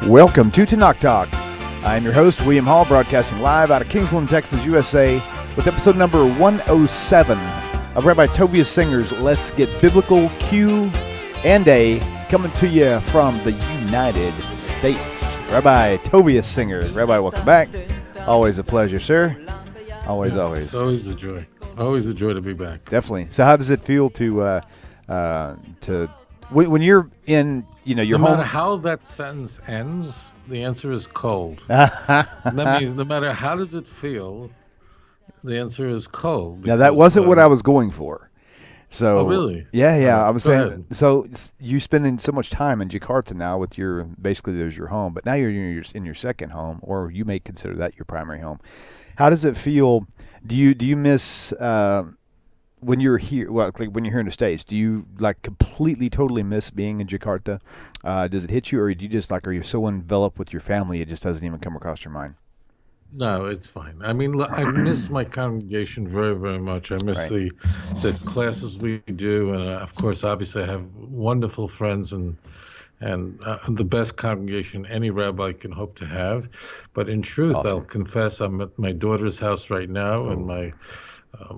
Welcome to Tanakh Talk. I'm your host, William Hall, broadcasting live out of Kingsland, Texas, USA, with episode number 107 of Rabbi Tovia Singer's Let's Get Biblical Q&A, coming to you from the United States. Rabbi Tovia Singer. Rabbi, welcome back. Always a pleasure, sir. Always. It's always a joy. Always a joy to be back. Definitely. So how does it feel to when you're in, your home? No matter how that sentence ends, the answer is cold. That means no matter how does it feel, the answer is cold. Now, that wasn't what I was going for. So, oh, really? Yeah. I was saying, ahead. So you spending so much time in Jakarta now with basically there's your home, but now you're in your second home, or you may consider that your primary home. How does it feel? Do you miss when you're here? Well, like when you're here in the States, do you completely, totally miss being in Jakarta? Does it hit you, or do you just are you so enveloped with your family it just doesn't even come across your mind? No, it's fine. I mean, I miss my congregation very, very much. I miss the classes we do, and of course, obviously, I have wonderful friends and the best congregation any rabbi can hope to have. But in truth, awesome. I'll confess, I'm at my daughter's house right now, and my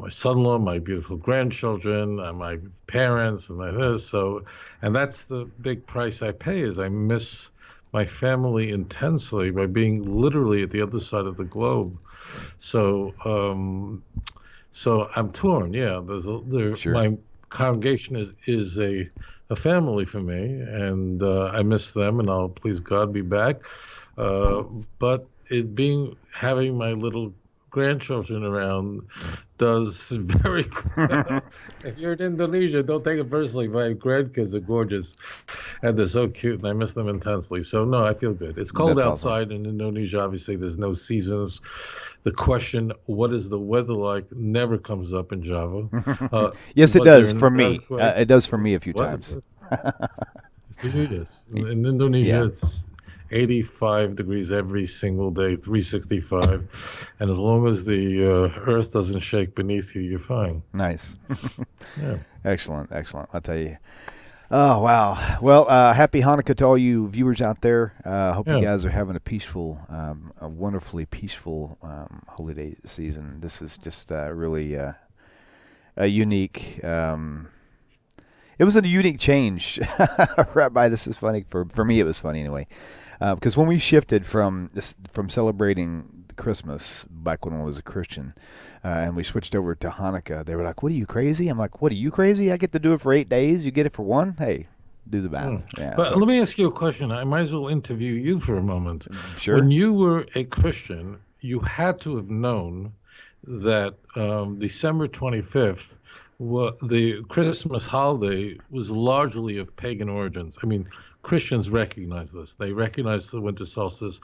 son-in-law, my beautiful grandchildren, my parents, and my this. And that's the big price I pay, is I miss my family intensely by being literally at the other side of the globe. So I'm torn. Yeah, Sure. My congregation is a family for me, and I miss them, and I'll, please God, be back. But having my little grandchildren around does very if you're in Indonesia, don't take it personally. My grandkids are gorgeous and they're so cute, and I miss them intensely. So no, I feel good. It's cold outside in Indonesia. Obviously, there's no seasons. The question, what is the weather like, never comes up in Java. Yes, it does for me. It does for me a few times. For you, yes. In Indonesia, It's 85 degrees every single day, 365, and as long as the earth doesn't shake beneath you, you're fine. Nice. Yeah. Excellent. I'll tell you. Oh, wow. Well, happy Hanukkah to all you viewers out there. Hope you guys are having a wonderfully peaceful holiday season. This is just really a unique. It was a unique change, Rabbi. This is funny for me. It was funny anyway, because when we shifted from celebrating Christmas back when I was a Christian, and we switched over to Hanukkah, they were like, "What, are you crazy?" I'm like, "What, are you crazy? I get to do it for 8 days. You get it for one. Hey, do the math." Yeah, but let me ask you a question. I might as well interview you for a moment. Sure. When you were a Christian, you had to have known that December 25th. Well, the Christmas holiday was largely of pagan origins. I mean, Christians recognize this. They recognize the winter solstice.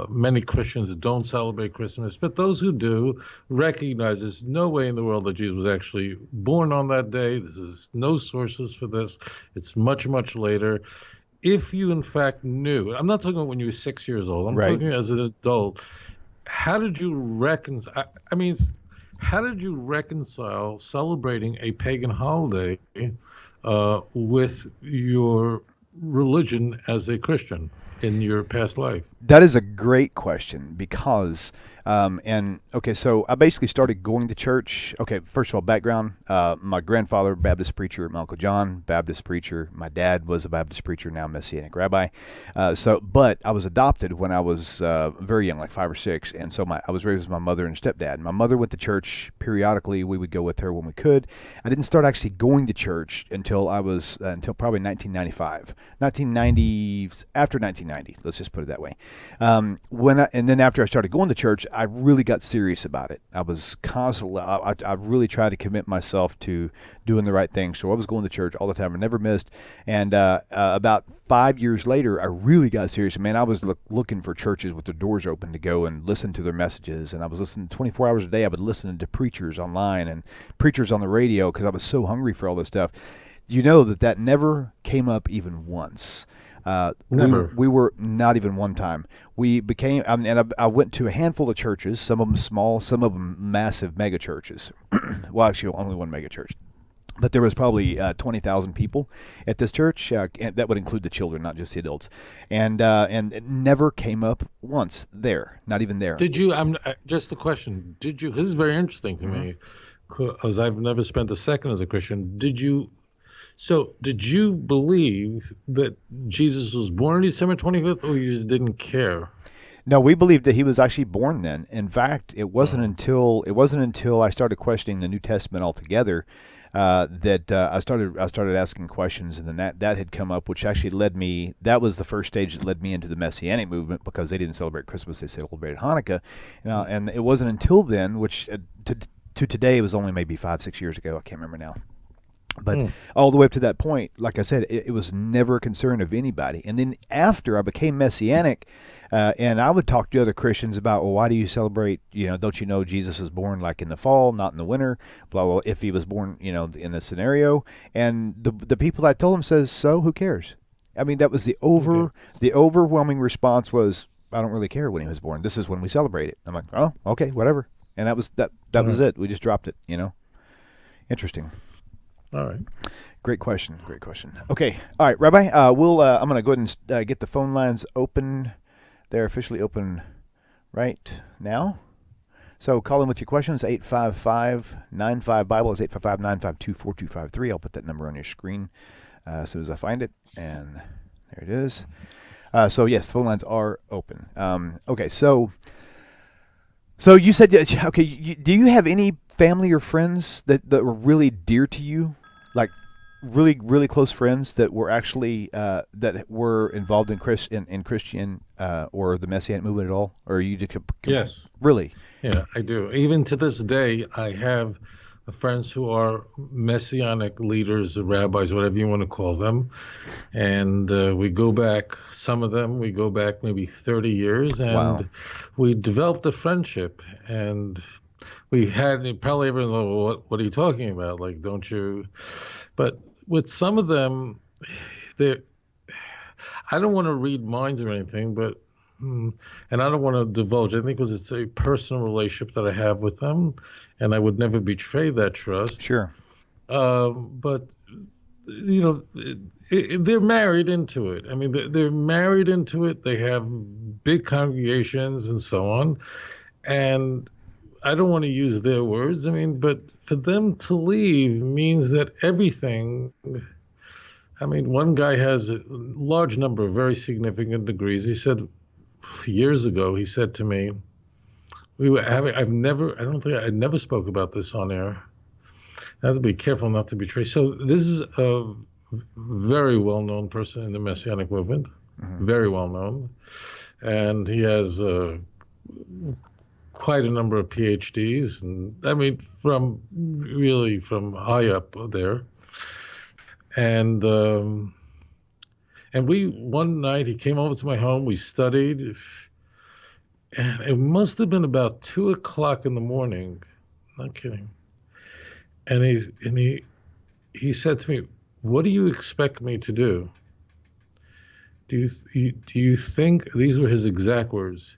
Many Christians don't celebrate Christmas, but those who do recognize there's no way in the world that Jesus was actually born on that day. There's no sources for this. It's much, much later. If you, in fact, knew, I'm not talking about when you were 6 years old. I'm talking as an adult. How did you reconcile? How did you reconcile celebrating a pagan holiday with your religion as a Christian in your past life? That is a great question because, so I basically started going to church. Okay, first of all, background, my grandfather, Baptist preacher, my Uncle John, Baptist preacher. My dad was a Baptist preacher, now Messianic rabbi. But I was adopted when I was very young, like 5 or 6. And so I was raised with my mother and stepdad. My mother went to church periodically. We would go with her when we could. I didn't start actually going to church until probably 1995. After 1990, let's just put it that way. And then after I started going to church, I really got serious about it. I was constantly, I really tried to commit myself to doing the right thing. So I was going to church all the time. I never missed. And about 5 years later, I really got serious. Man, I was looking for churches with their doors open to go and listen to their messages. And I was listening 24 hours a day. I would listen to preachers online and preachers on the radio because I was so hungry for all this stuff. You know that never came up even once. Never. We were not even one time. We became, and I went to a handful of churches, some of them small, some of them massive mega churches. Well, actually, only one mega church. But there was probably 20,000 people at this church, and that would include the children, not just the adults. And it never came up once there, not even there. Did you? Just a question. Did you? This is very interesting to me, because I've never spent a second as a Christian. Did you? So, did you believe that Jesus was born on December 25th, or you just didn't care? No, we believed that he was actually born then. In fact, it wasn't until I started questioning the New Testament altogether that I started asking questions, and then that had come up, which actually led me. That was the first stage that led me into the Messianic movement, because they didn't celebrate Christmas; they celebrated Hanukkah, and it wasn't until then, which to today, it was only maybe 5-6 years ago. I can't remember now. But all the way up to that point, like I said, it was never a concern of anybody. And then after I became Messianic, and I would talk to other Christians about, well, why do you celebrate, don't you know Jesus was born like in the fall, not in the winter, blah, blah, if he was born, in this scenario. And the people I told them says, so who cares? I mean, that was the overwhelming response was, I don't really care when he was born. This is when we celebrate it. I'm like, oh, okay, whatever. And that was it. We just dropped it, Interesting. All right. Great question. Okay. All right, Rabbi. I'm going to go ahead and get the phone lines open. They're officially open right now. So call in with your questions. 855-95-BIBLE is 855-952-4253. I'll put that number on your screen as soon as I find it. And there it is. So yes, the phone lines are open. Okay. So you said, okay. Do you have any family or friends that were really dear to you, like really, really close friends that were actually that were involved in Christian or the Messianic movement at all, or you just Yes. Really? Yeah, I do. Even to this day, I have friends who are Messianic leaders, or rabbis, whatever you want to call them, and we go back. Some of them we go back maybe 30 years, and Wow. we developed a friendship. And we had probably everyone's like, well, what are you talking about? Like, don't you? But with some of them, I don't want to read minds or anything, but and I don't want to divulge anything because it's a personal relationship that I have with them, and I would never betray that trust. Sure. But they're married into it. I mean, they're married into it. They have big congregations and so on, and I don't want to use their words. I mean, but for them to leave means that everything. I mean, one guy has a large number of very significant degrees. He said years ago, he said to me, we were having, I never spoke about this on air. I have to be careful not to betray. So this is a very well-known person in the Messianic movement, very well-known. And he has quite a number of PhDs, and I mean, from high up there. And one night he came over to my home, we studied, and it must have been about 2:00 in the morning, not kidding. And he said to me, what do you expect me to do? Do you think, these were his exact words,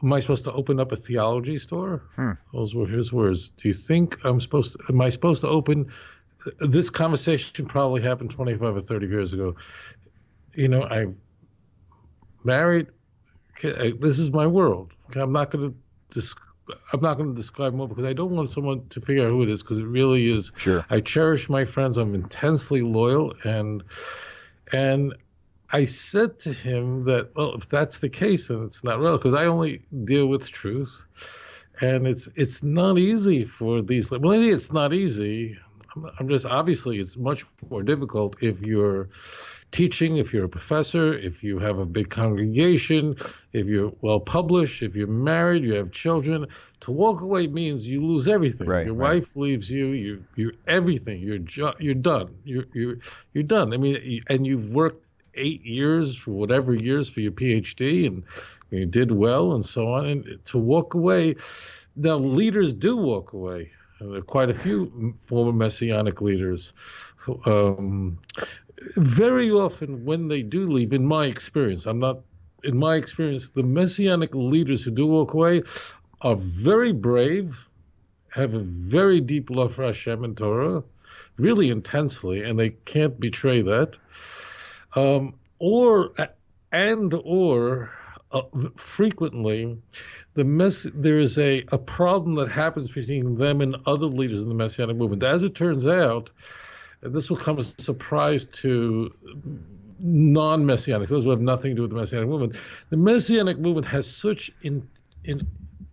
am I supposed to open up a theology store? Those were his words. Do you think am I supposed to open, this conversation probably happened 25 or 30 years ago. I'm married. This is my world. I'm not going to describe more because I don't want someone to figure out who it is, because it really is. Sure. I cherish my friends. I'm intensely loyal, and I said to him that, well, if that's the case, then it's not real, because I only deal with truth, and it's not easy for these. Well, it's not easy. I'm just, obviously it's much more difficult if you're teaching, if you're a professor, if you have a big congregation, if you're well published, if you're married, you have children. To walk away means you lose everything. Right, Your right. wife leaves you. You're everything. You're done. You're done. I mean, and you've worked 8 years for whatever years for your PhD, and you did well, and so on. And to walk away, now leaders do walk away. There are quite a few former Messianic leaders. Very often when they do leave, in my experience, the Messianic leaders who do walk away are very brave have a very deep love for Hashem and Torah, really intensely, and they can't betray that. Or frequently, there is a problem that happens between them and other leaders in the Messianic movement. As it turns out, and this will come as a surprise to non-Messianics, those who have nothing to do with the Messianic movement. The Messianic movement has such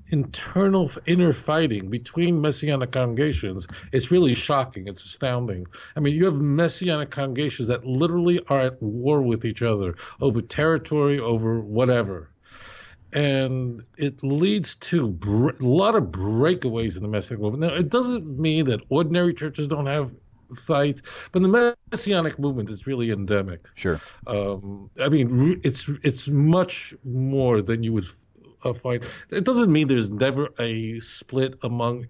internal inner fighting between Messianic congregations. It's really shocking. It's astounding. I mean, you have Messianic congregations that literally are at war with each other over territory, over whatever. And it leads to a lot of breakaways in the Messianic movement. Now, it doesn't mean that ordinary churches don't have fights, but the Messianic movement is really endemic. Sure. I mean, it's much more than you would find. It doesn't mean there's never a split among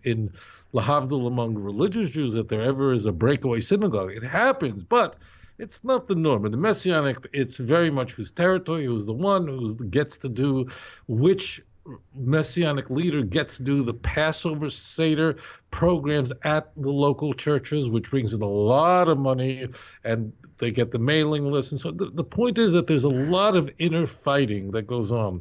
religious Jews, that there ever is a breakaway synagogue. It happens, but it's not the norm. In the Messianic, it's very much whose territory, who's the one who gets to do, which Messianic leader gets to do the Passover Seder programs at the local churches, which brings in a lot of money, and they get the mailing list. And so the point is that there's a lot of inner fighting that goes on.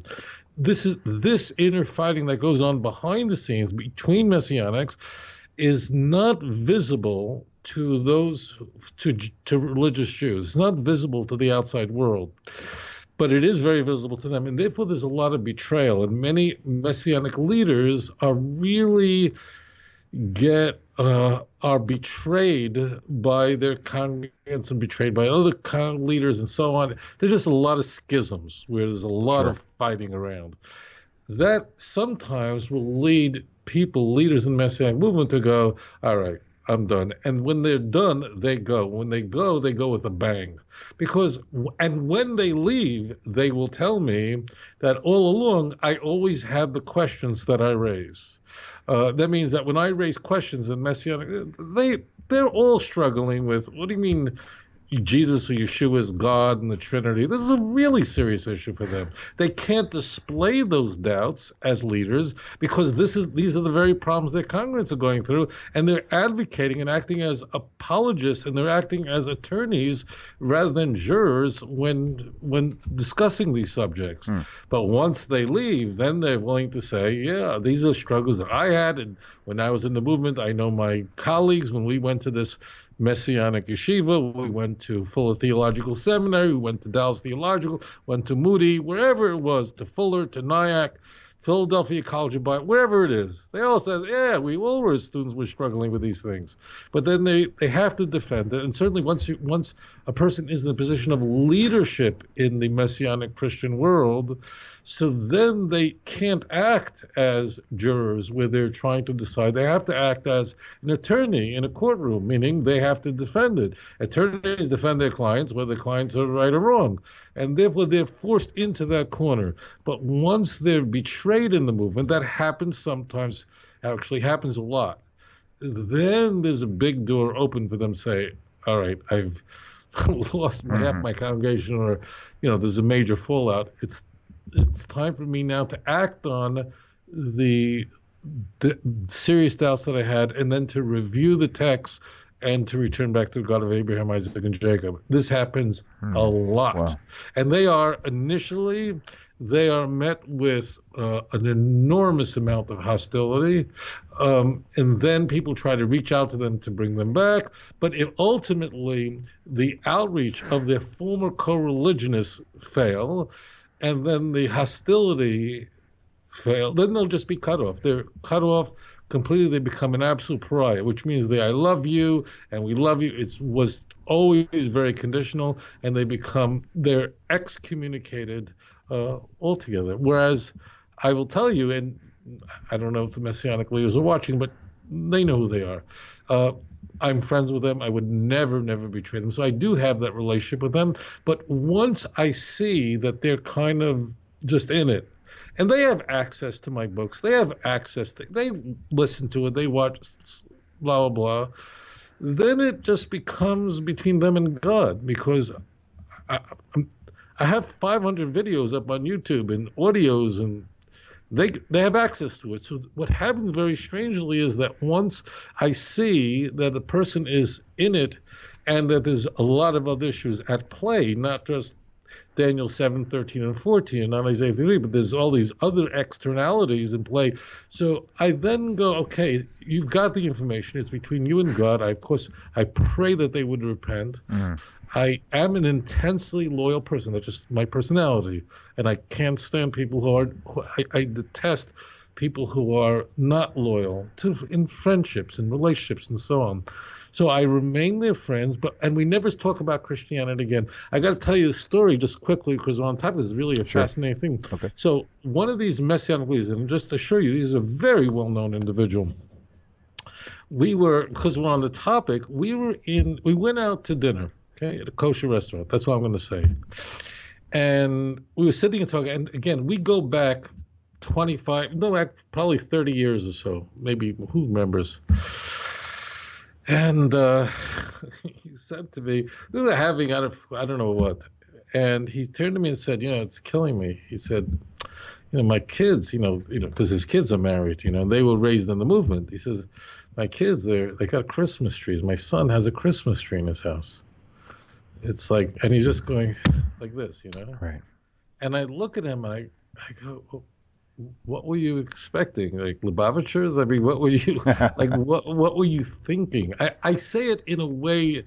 This inner fighting that goes on behind the scenes between Messianics is not visible to religious Jews. It's not visible to the outside world, but it is very visible to them, and therefore there's a lot of betrayal. And many Messianic leaders are really are betrayed by their congregants and betrayed by other leaders and so on. There's just a lot of schisms where there's a lot of fighting around. That sometimes will lead leaders in the Messianic movement to go, all right, I'm done. And when they're done, they go. When they go with a bang. And when they leave, they will tell me that all along, I always had the questions that I raise. That means that when I raise questions in Messianic, they're all struggling with, what do you mean Jesus or Yeshua is God and the Trinity? This is a really serious issue for them. They can't display those doubts as leaders because these are the very problems their congregants are going through, and they're advocating and acting as apologists, and they're acting as attorneys rather than jurors when discussing these subjects. But once they leave, then they're willing to say, yeah, these are struggles that I had, and when I was in the movement, I know my colleagues, when we went to this Messianic yeshiva, we went to Fuller Theological Seminary, we went to Dallas Theological, went to Moody, wherever it was, to Fuller, to Nyack, Philadelphia College of Bible, wherever it is. They all said, yeah, we all were students were struggling with these things. But then they have to defend it. And certainly once a person is in a position of leadership in the Messianic Christian world, so then they can't act as jurors where they're trying to decide. They have to act as an attorney in a courtroom, meaning they have to defend it. Attorneys defend their clients, whether the clients are right or wrong. And therefore they're forced into that corner. But once they're betrayed in the movement, that happens sometimes, actually happens a lot, then there's a big door open for them to say, all right, I've lost half my congregation, or there's a major fallout. It's time for me now to act on the serious doubts that I had, and then to review the text and to return back to the God of Abraham, Isaac, and Jacob. This happens a lot. Wow. And they are met with an enormous amount of hostility, and then people try to reach out to them to bring them back. But ultimately, the outreach of their former co-religionists fail, and then the hostility fail. Then they'll just be cut off. They're cut off completely. They become an absolute pariah, which means I love you and we love you. It was always very conditional, and they're excommunicated altogether. Whereas I will tell you, and I don't know if the Messianic leaders are watching, but they know who they are. I'm friends with them. I would never betray them. So I do have that relationship with them. But once I see that they're kind of just in it, and they have access to my books, they listen to it, they watch, blah, blah, blah, then it just becomes between them and God, because I have 500 videos up on YouTube and audios, and they have access to it. So what happens very strangely is that once I see that the person is in it, and that there's a lot of other issues at play, not just Daniel 7, 13, and 14, and not Isaiah 3, but there's all these other externalities in play. So I then go, okay, you've got the information. It's between you and God. Of course, I pray that they would repent. I am an intensely loyal person. That's just my personality. And I can't stand people I detest people who are not loyal in friendships and relationships and so on. So I remain their friends, and we never talk about Christianity again. I got to tell you a story just quickly, because on top of this is really a fascinating thing. Okay. So one of these Messianic leaders, and just to assure you, he's a very well-known individual. Because we're on the topic, we went out to dinner, okay, at a kosher restaurant. That's what I'm going to say. And we were sitting and talking, and again, we go back probably 30 years or so, maybe, who remembers? And he said to me, we were having I don't know what, and he turned to me and said, it's killing me. He said, my kids, because his kids are married, and they were raised in the movement. He says, my kids, they got Christmas trees. My son has a Christmas tree in his house. It's like, and he's just going like this, Right. And I look at him and I go, what were you expecting? Like Lubavitchers? I mean, what were you like? What were you thinking? I say it in a way,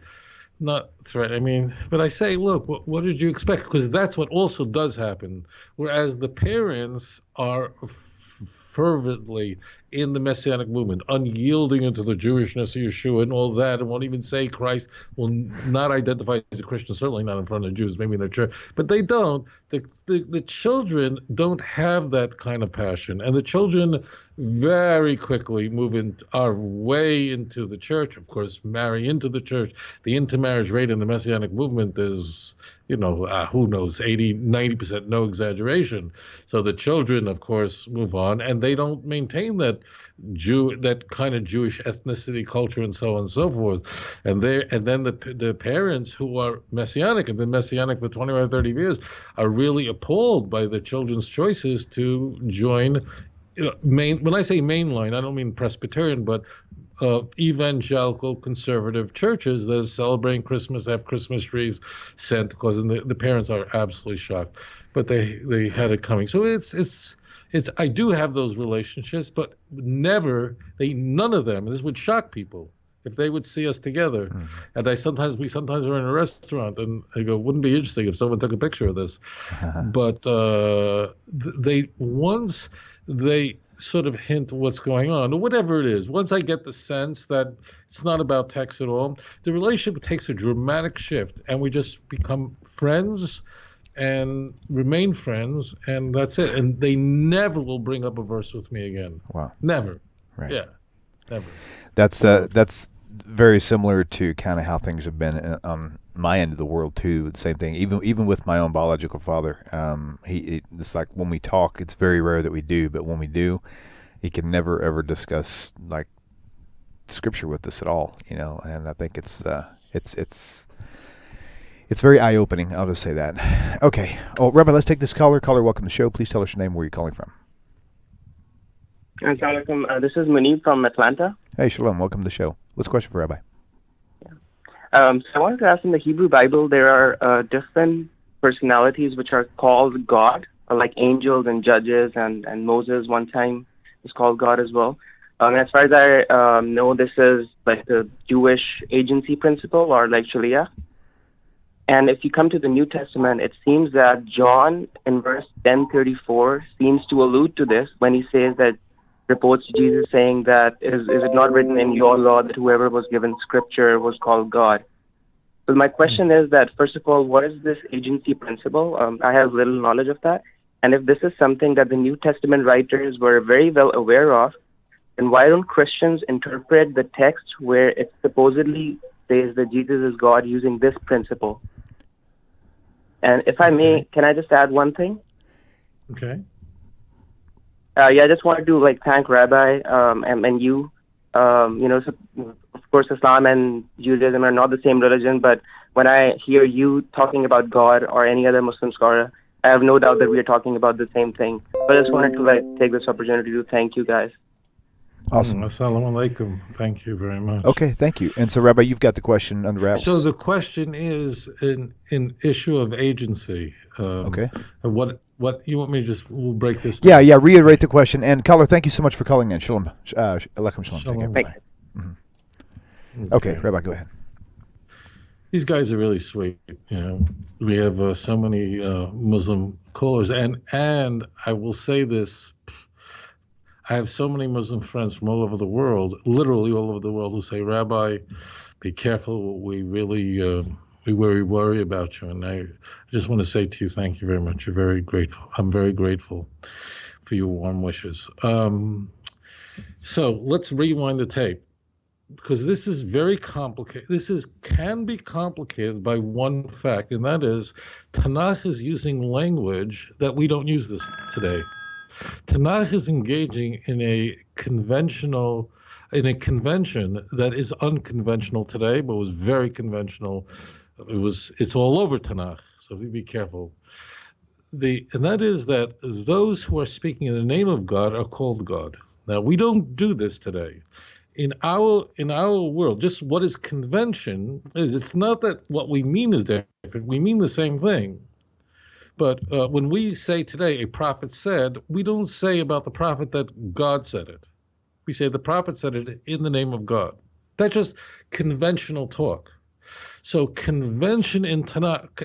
not threat. I mean, but I say, look, what did you expect? Because that's what also does happen. Whereas the parents are fervently in the Messianic movement, unyielding into the Jewishness of Yeshua and all that, and won't even say Christ, will not identify as a Christian, certainly not in front of Jews, maybe in a church, but they don't. The children don't have that kind of passion, and the children very quickly are way into the church, of course, marry into the church. The intermarriage rate in the Messianic movement is, who knows, 80, 90%, no exaggeration. So the children, of course, move on, and they don't maintain that kind of Jewish ethnicity, culture, and so on and so forth. And then the parents who are Messianic, have been Messianic for 25, 30 years, are really appalled by the children's choices to join when I say mainline, I don't mean Presbyterian, but evangelical conservative churches that are celebrating Christmas, have Christmas trees, Santa Claus, and the parents are absolutely shocked. But they had it coming. So it's I do have those relationships, but none of them, and this would shock people if they would see us together. Mm-hmm. And we sometimes are in a restaurant, and I go, wouldn't be interesting if someone took a picture of this. But once they sort of hint what's going on, or whatever it is, once I get the sense that it's not about text at all, the relationship takes a dramatic shift, and we just become friends and remain friends, and that's it. And they never will bring up a verse with me again. Wow. Never. Right. Yeah. Never. That's very similar to kind of how things have been on my end of the world too. The same thing, even with my own biological father. It's like when we talk, it's very rare that we do, but when we do, he can never ever discuss like scripture with us at all. And I think it's very eye-opening. I'll just say that. Okay. Oh, Rabbi, let's take this caller. Caller, welcome to the show. Please tell us your name, where you're calling from. Assalamu alaikum. This is Munib from Atlanta. Hey, Shalom. Welcome to the show. What's the question for Rabbi? So I wanted to ask, in the Hebrew Bible, there are different personalities which are called God, like angels and judges, and Moses one time is called God as well. As far as I know, this is like the Jewish agency principle, or like Shaliach. And if you come to the New Testament, it seems that John, in verse 10:34, seems to allude to this when he says that, reports Jesus saying that, is it not written in your law that whoever was given scripture was called God? So my question is that, first of all, what is this agency principle? I have little knowledge of that. And if this is something that the New Testament writers were very well aware of, then why don't Christians interpret the text where it supposedly says that Jesus is God using this principle? And if I may, can I just add one thing? Okay. I just wanted to thank Rabbi and you. So, of course, Islam and Judaism are not the same religion, but when I hear you talking about God or any other Muslim scholar, I have no doubt that we are talking about the same thing. But I just wanted to take this opportunity to thank you guys. Awesome. Assalamu alaikum. Thank you very much. Okay, thank you. And so, Rabbi, you've got the question on the wraps. So the question is an issue of agency. Okay. What you want me to we'll break this down. Yeah, reiterate the question. And caller, thank you so much for calling in. Shalom. Alechem shalom. Shalom. Take care. Bye-bye. Okay, Rabbi, go ahead. These guys are really sweet. We have so many Muslim callers, and I will say this: I have so many Muslim friends from all over the world, literally all over the world, who say, "Rabbi, be careful. We really we worry about you." And I just want to say to you, thank you very much. You're very grateful. I'm very grateful for your warm wishes. So let's rewind the tape, because this is very complicated. Can be complicated by one fact, and that is Tanakh is using language that we don't use this today. Tanakh is engaging in a convention that is unconventional today, but was very conventional. It's all over Tanakh, so be careful. And that is that those who are speaking in the name of God are called God. Now, we don't do this today. In our world, just what is convention is, it's not that what we mean is different. We mean the same thing. But when we say today, a prophet said, we don't say about the prophet that God said it. We say the prophet said it in the name of God. That's just conventional talk. So convention in Tanakh,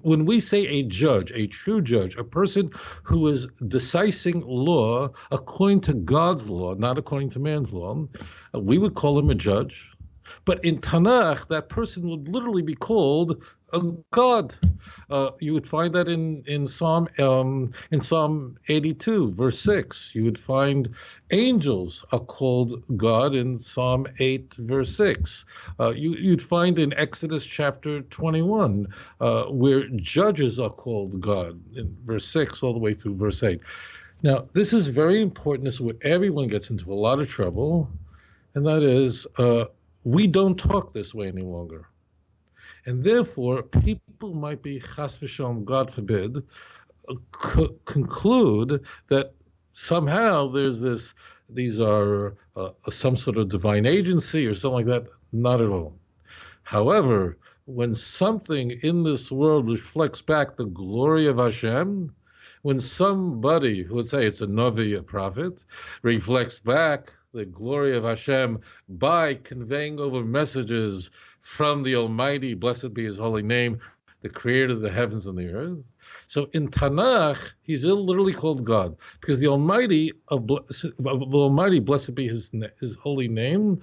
when we say a judge, a true judge, a person who is decising law according to God's law, not according to man's law, we would call him a judge. But in Tanakh, that person would literally be called a God. You would find that in Psalm 82, verse 6. You would find angels are called God in Psalm 8, verse 6. You'd find in Exodus chapter 21, where judges are called God, in verse 6 all the way through verse 8. Now, this is very important. This is where everyone gets into a lot of trouble, and that is we don't talk this way any longer. And therefore, people might be, chas v'shalom, God forbid, conclude that somehow these are some sort of divine agency or something like that. Not at all. However, when something in this world reflects back the glory of Hashem, when somebody, let's say it's a Navi, a prophet, reflects back the glory of Hashem by conveying over messages from the Almighty, blessed be His holy name, the creator of the heavens and the earth. So in Tanakh, he's literally called God, because the Almighty, blessed be His holy name,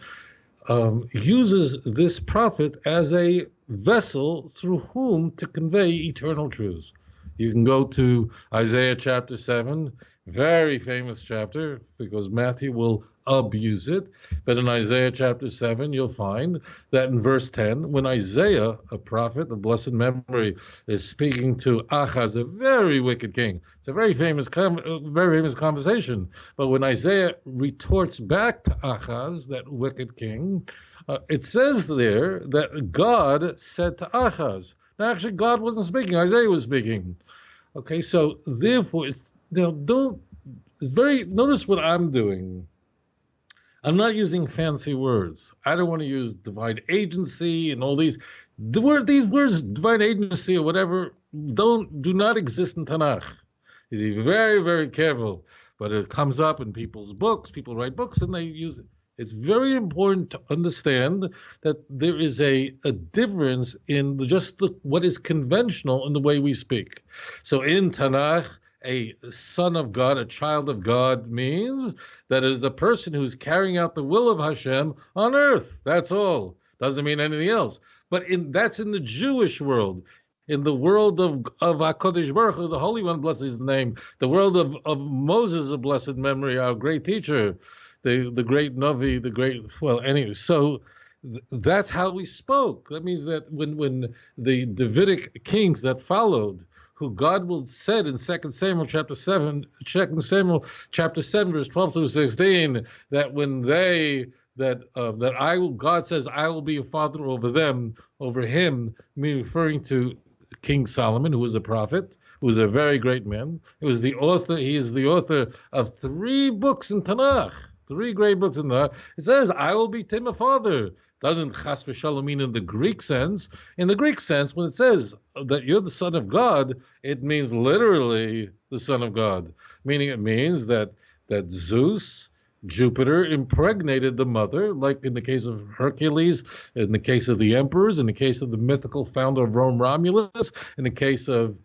uses this prophet as a vessel through whom to convey eternal truths. You can go to Isaiah chapter 7, very famous chapter, because Matthew will abuse it. But in Isaiah chapter 7, you'll find that in verse 10, when Isaiah, a prophet of blessed memory, is speaking to Ahaz, a very wicked king. It's a very famous conversation. But when Isaiah retorts back to Ahaz, that wicked king, it says there that God said to Ahaz. Now, actually, God wasn't speaking. Isaiah was speaking. Okay, so therefore, notice what I'm doing. I'm not using fancy words. I don't want to use divine agency and all these words, divine agency or whatever, do not exist in Tanakh. You be very, very careful. But it comes up in people's books. People write books and they use it. It's very important to understand that there is a difference in what is conventional in the way we speak. So in Tanakh, a son of God, a child of God, means that it is a person who's carrying out the will of Hashem on earth. That's all. Doesn't mean anything else. But that's in the Jewish world. In the world of HaKadosh Baruch Hu, the Holy One, blessed his name, the world of Moses, of blessed memory, our great teacher, the great Navi, so that's how we spoke. That means that when the Davidic kings that followed, who God will said in 2 Samuel chapter 7, verse 12 through 16, that when God says, I will be a father over them, over him, me referring to King Solomon, who was a prophet, who was a very great man. He is the author of 3 books in Tanakh. 3 great books in there. It says, I will be Tim a father. Doesn't chas v'shalom mean in the Greek sense. In the Greek sense, when it says that you're the son of God, it means literally the son of God. Meaning it means that Zeus, Jupiter, impregnated the mother, like in the case of Hercules, in the case of the emperors, in the case of the mythical founder of Rome, Romulus, in the case of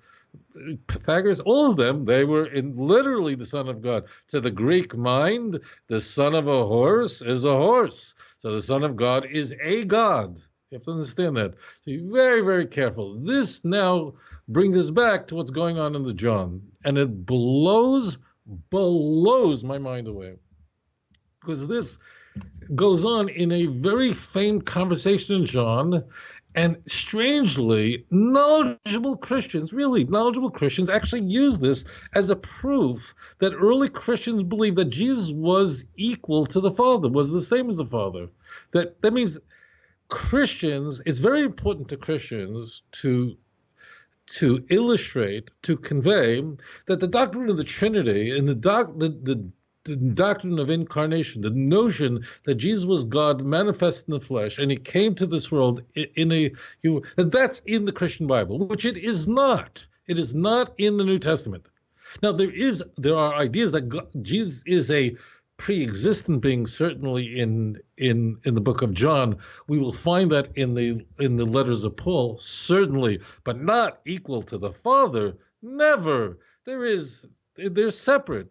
Pythagoras, all of them, they were literally the son of God. To the Greek mind, the son of a horse is a horse. So the son of God is a God. You have to understand that. So be very, very careful. This now brings us back to what's going on in the John. And it blows my mind away. Because this goes on in a very famed conversation in John. And strangely, knowledgeable Christians actually use this as a proof that early Christians believed that Jesus was equal to the Father, was the same as the Father. That means Christians, it's very important to Christians to illustrate, to convey that the doctrine of the Trinity and the doctrine of incarnation, the notion that Jesus was God manifest in the flesh, and he came to this world that's in the Christian Bible, which it is not. It is not in the New Testament. Now there are ideas that Jesus is a pre-existent being. Certainly in the book of John, we will find that in the letters of Paul, certainly, but not equal to the Father. Never. They're separate.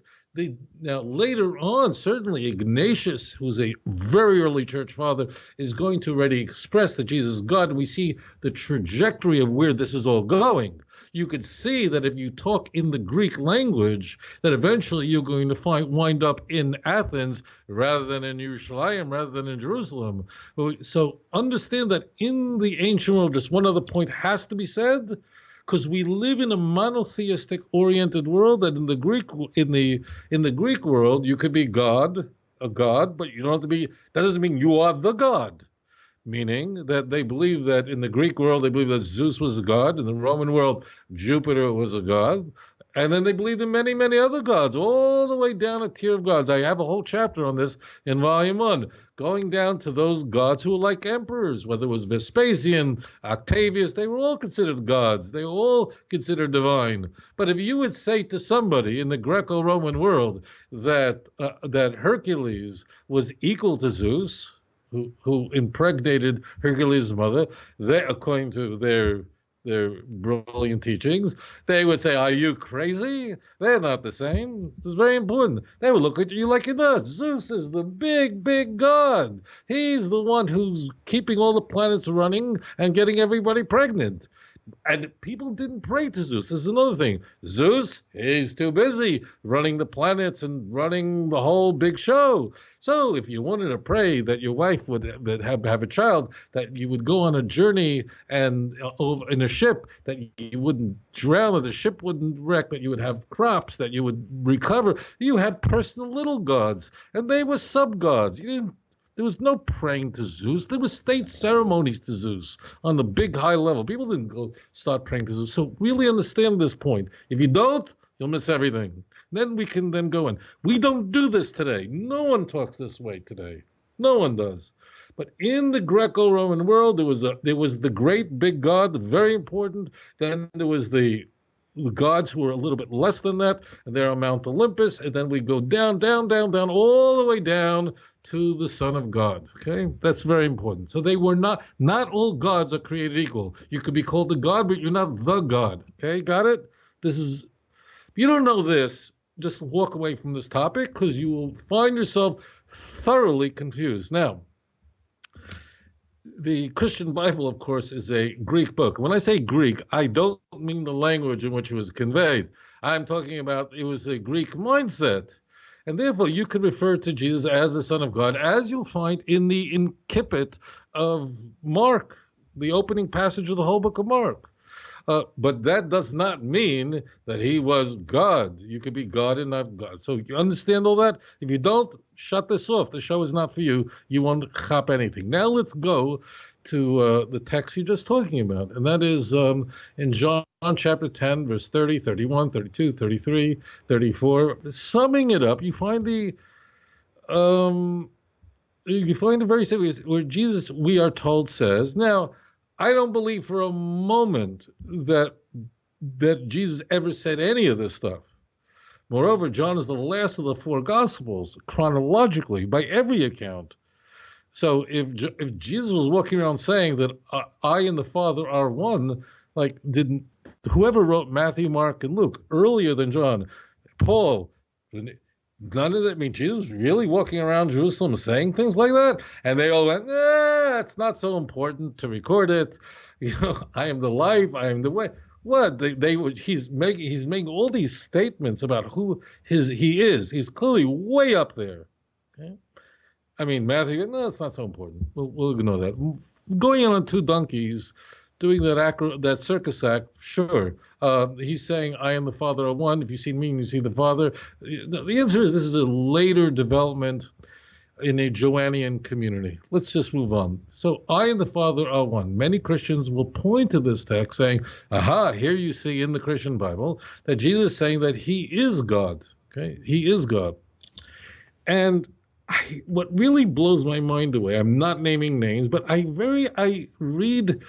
Now, later on, certainly Ignatius, who's a very early church father, is going to already express that Jesus is God. We see the trajectory of where this is all going. You could see that if you talk in the Greek language, that eventually you're going to wind up in Athens rather than in Yerushalayim, rather than in Jerusalem. So understand that in the ancient world, just one other point has to be said, because we live in a monotheistic oriented world, that in the Greek world you could be a god, but you don't have to be. That doesn't mean you are the god. Meaning that they believe that in the Greek world they believe that Zeus was a god, in the Roman world Jupiter was a god, and then they believed in many, many other gods, all the way down a tier of gods. I have a whole chapter on this in Volume 1, going down to those gods who were like emperors, whether it was Vespasian, Octavius, they were all considered gods. They were all considered divine. But if you would say to somebody in the Greco-Roman world that Hercules was equal to Zeus, who impregnated Hercules' mother, according to their brilliant teachings, they would say, are you crazy? They're not the same. It's very important. They would look at you like it does. Zeus is the big, big god. He's the one who's keeping all the planets running and getting everybody pregnant. And people didn't pray to Zeus. This is another thing. Zeus, he's too busy running the planets and running the whole big show. So if you wanted to pray that your wife would have a child, that you would go on a journey and in a ship, that you wouldn't drown, that the ship wouldn't wreck, that you would have crops, that you would recover. You had personal little gods, and they were sub-gods. There was no praying to Zeus. There was state ceremonies to Zeus on the big high level. People didn't go start praying to Zeus. So really understand this point. If you don't, you'll miss everything. Then we can then go in. We don't do this today. No one talks this way today. No one does. But in the Greco-Roman world, there was the great big god, very important. Then there was the gods who were a little bit less than that, and they're on Mount Olympus, and then we go down, down, down, down, all the way down to the Son of God. Okay, that's very important. So they were not all gods are created equal. You could be called a god, but you're not the god. Okay, got it? If you don't know this, just walk away from this topic, because you will find yourself thoroughly confused. Now, the Christian Bible, of course, is a Greek book. When I say Greek, I don't mean the language in which it was conveyed. I'm talking about it was a Greek mindset. And therefore, you could refer to Jesus as the Son of God, as you'll find in the incipit of Mark, the opening passage of the whole book of Mark. But that does not mean that he was God. You could be God and not God. So you understand all that? If you don't, shut this off. The show is not for you. You won't chop anything. Now let's go to the text you're just talking about. And that is in John chapter 10, verse 30, 31, 32, 33, 34. Summing it up, you find the very serious where Jesus, we are told, says, now, I don't believe for a moment that Jesus ever said any of this stuff. Moreover, John is the last of the four Gospels, chronologically, by every account. So if Jesus was walking around saying that I and the Father are one, like didn't whoever wrote Matthew, Mark, and Luke earlier than John, Paul, none of that mean Jesus was really walking around Jerusalem saying things like that? And they all went, it's not so important to record it. I am the life, I am the way. What he's making all these statements about who he is. He's clearly way up there. Okay? I mean, Matthew, no, it's not so important. We'll ignore that. Going on two donkeys, doing that circus act, sure. He's saying, I am the Father of one. If you see me, you see the Father. The answer is this is a later development in a Joannian community. Let's just move on. So I and the Father are one. Many Christians will point to this text saying, aha, here you see in the Christian Bible that Jesus is saying that he is God. Okay, he is God. And what really blows my mind away, I'm not naming names, but I read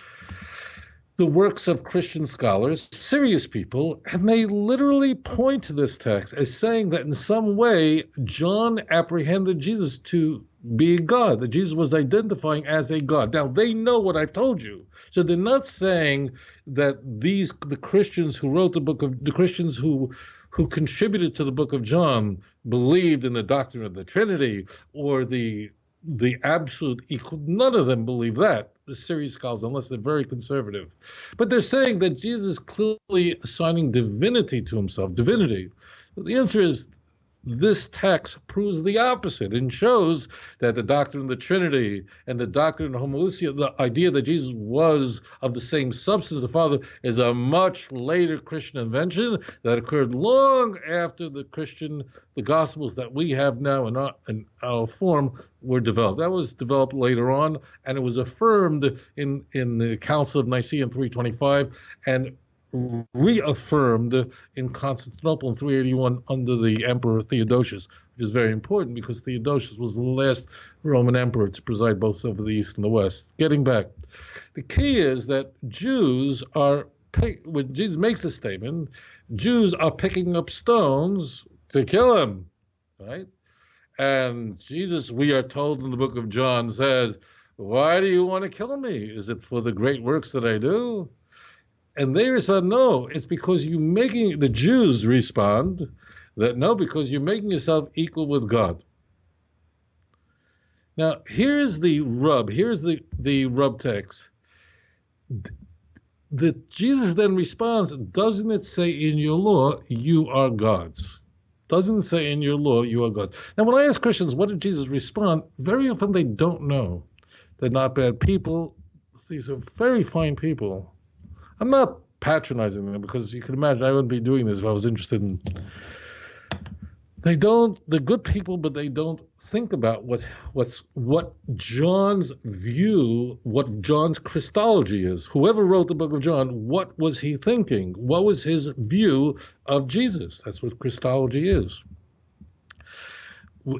the works of Christian scholars, serious people, and they literally point to this text as saying that in some way John apprehended Jesus to be God, that Jesus was identifying as a God. Now, they know what I've told you. So they're not saying that the Christians who wrote the Christians who contributed to the book of John believed in the doctrine of the Trinity or the absolute equal. None of them believe that, the serious scholars, unless they're very conservative. But they're saying that Jesus is clearly assigning divinity to himself, divinity. The answer is this text proves the opposite and shows that the doctrine of the Trinity and the doctrine of homoousia, the idea that Jesus was of the same substance as the Father, is a much later Christian invention that occurred long after the Gospels that we have now in our form were developed. That was developed later on, and it was affirmed in the Council of Nicaea in 325 and reaffirmed in Constantinople in 381 under the Emperor Theodosius, which is very important because Theodosius was the last Roman emperor to preside both over the East and the West. Getting back, the key is that Jews are, when Jesus makes a statement, Jews are picking up stones to kill him, right? And Jesus, we are told in the book of John, says, why do you want to kill me? Is it for the great works that I do? And they respond, no, it's because the Jews respond that no, because you're making yourself equal with God. Now, here's the rub. Here's the rub text. Jesus then responds, doesn't it say in your law, you are gods? Doesn't it say in your law, you are gods? Now, when I ask Christians, what did Jesus respond? Very often they don't know. They're not bad people. These are very fine people. I'm not patronizing them because you can imagine I wouldn't be doing this if I was interested in. They're good people, but they don't think about what John's view, what John's Christology is. Whoever wrote the book of John, what was he thinking? What was his view of Jesus? That's what Christology is.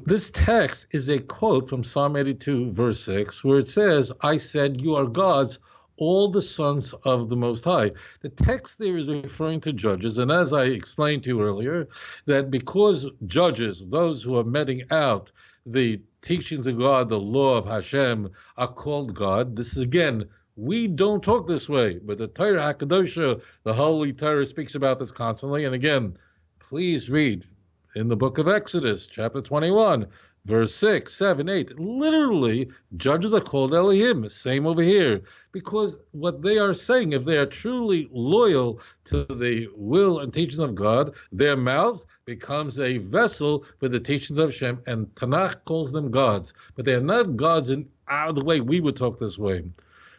This text is a quote from Psalm 82, verse 6, where it says, I said, you are gods, all the sons of the Most High. The text there is referring to judges, and as I explained to you earlier, that because judges, those who are meting out the teachings of God, the law of Hashem, are called God. This is, again, we don't talk this way, but the Torah HaKadosh, the Holy Torah, speaks about this constantly. And again, please read in the book of Exodus, chapter 21, verse 6, 7, 8. Literally, judges are called Elohim. Same over here. Because what they are saying, if they are truly loyal to the will and teachings of God, their mouth becomes a vessel for the teachings of Hashem, and Tanakh calls them gods. But they are not gods in the way we would talk this way.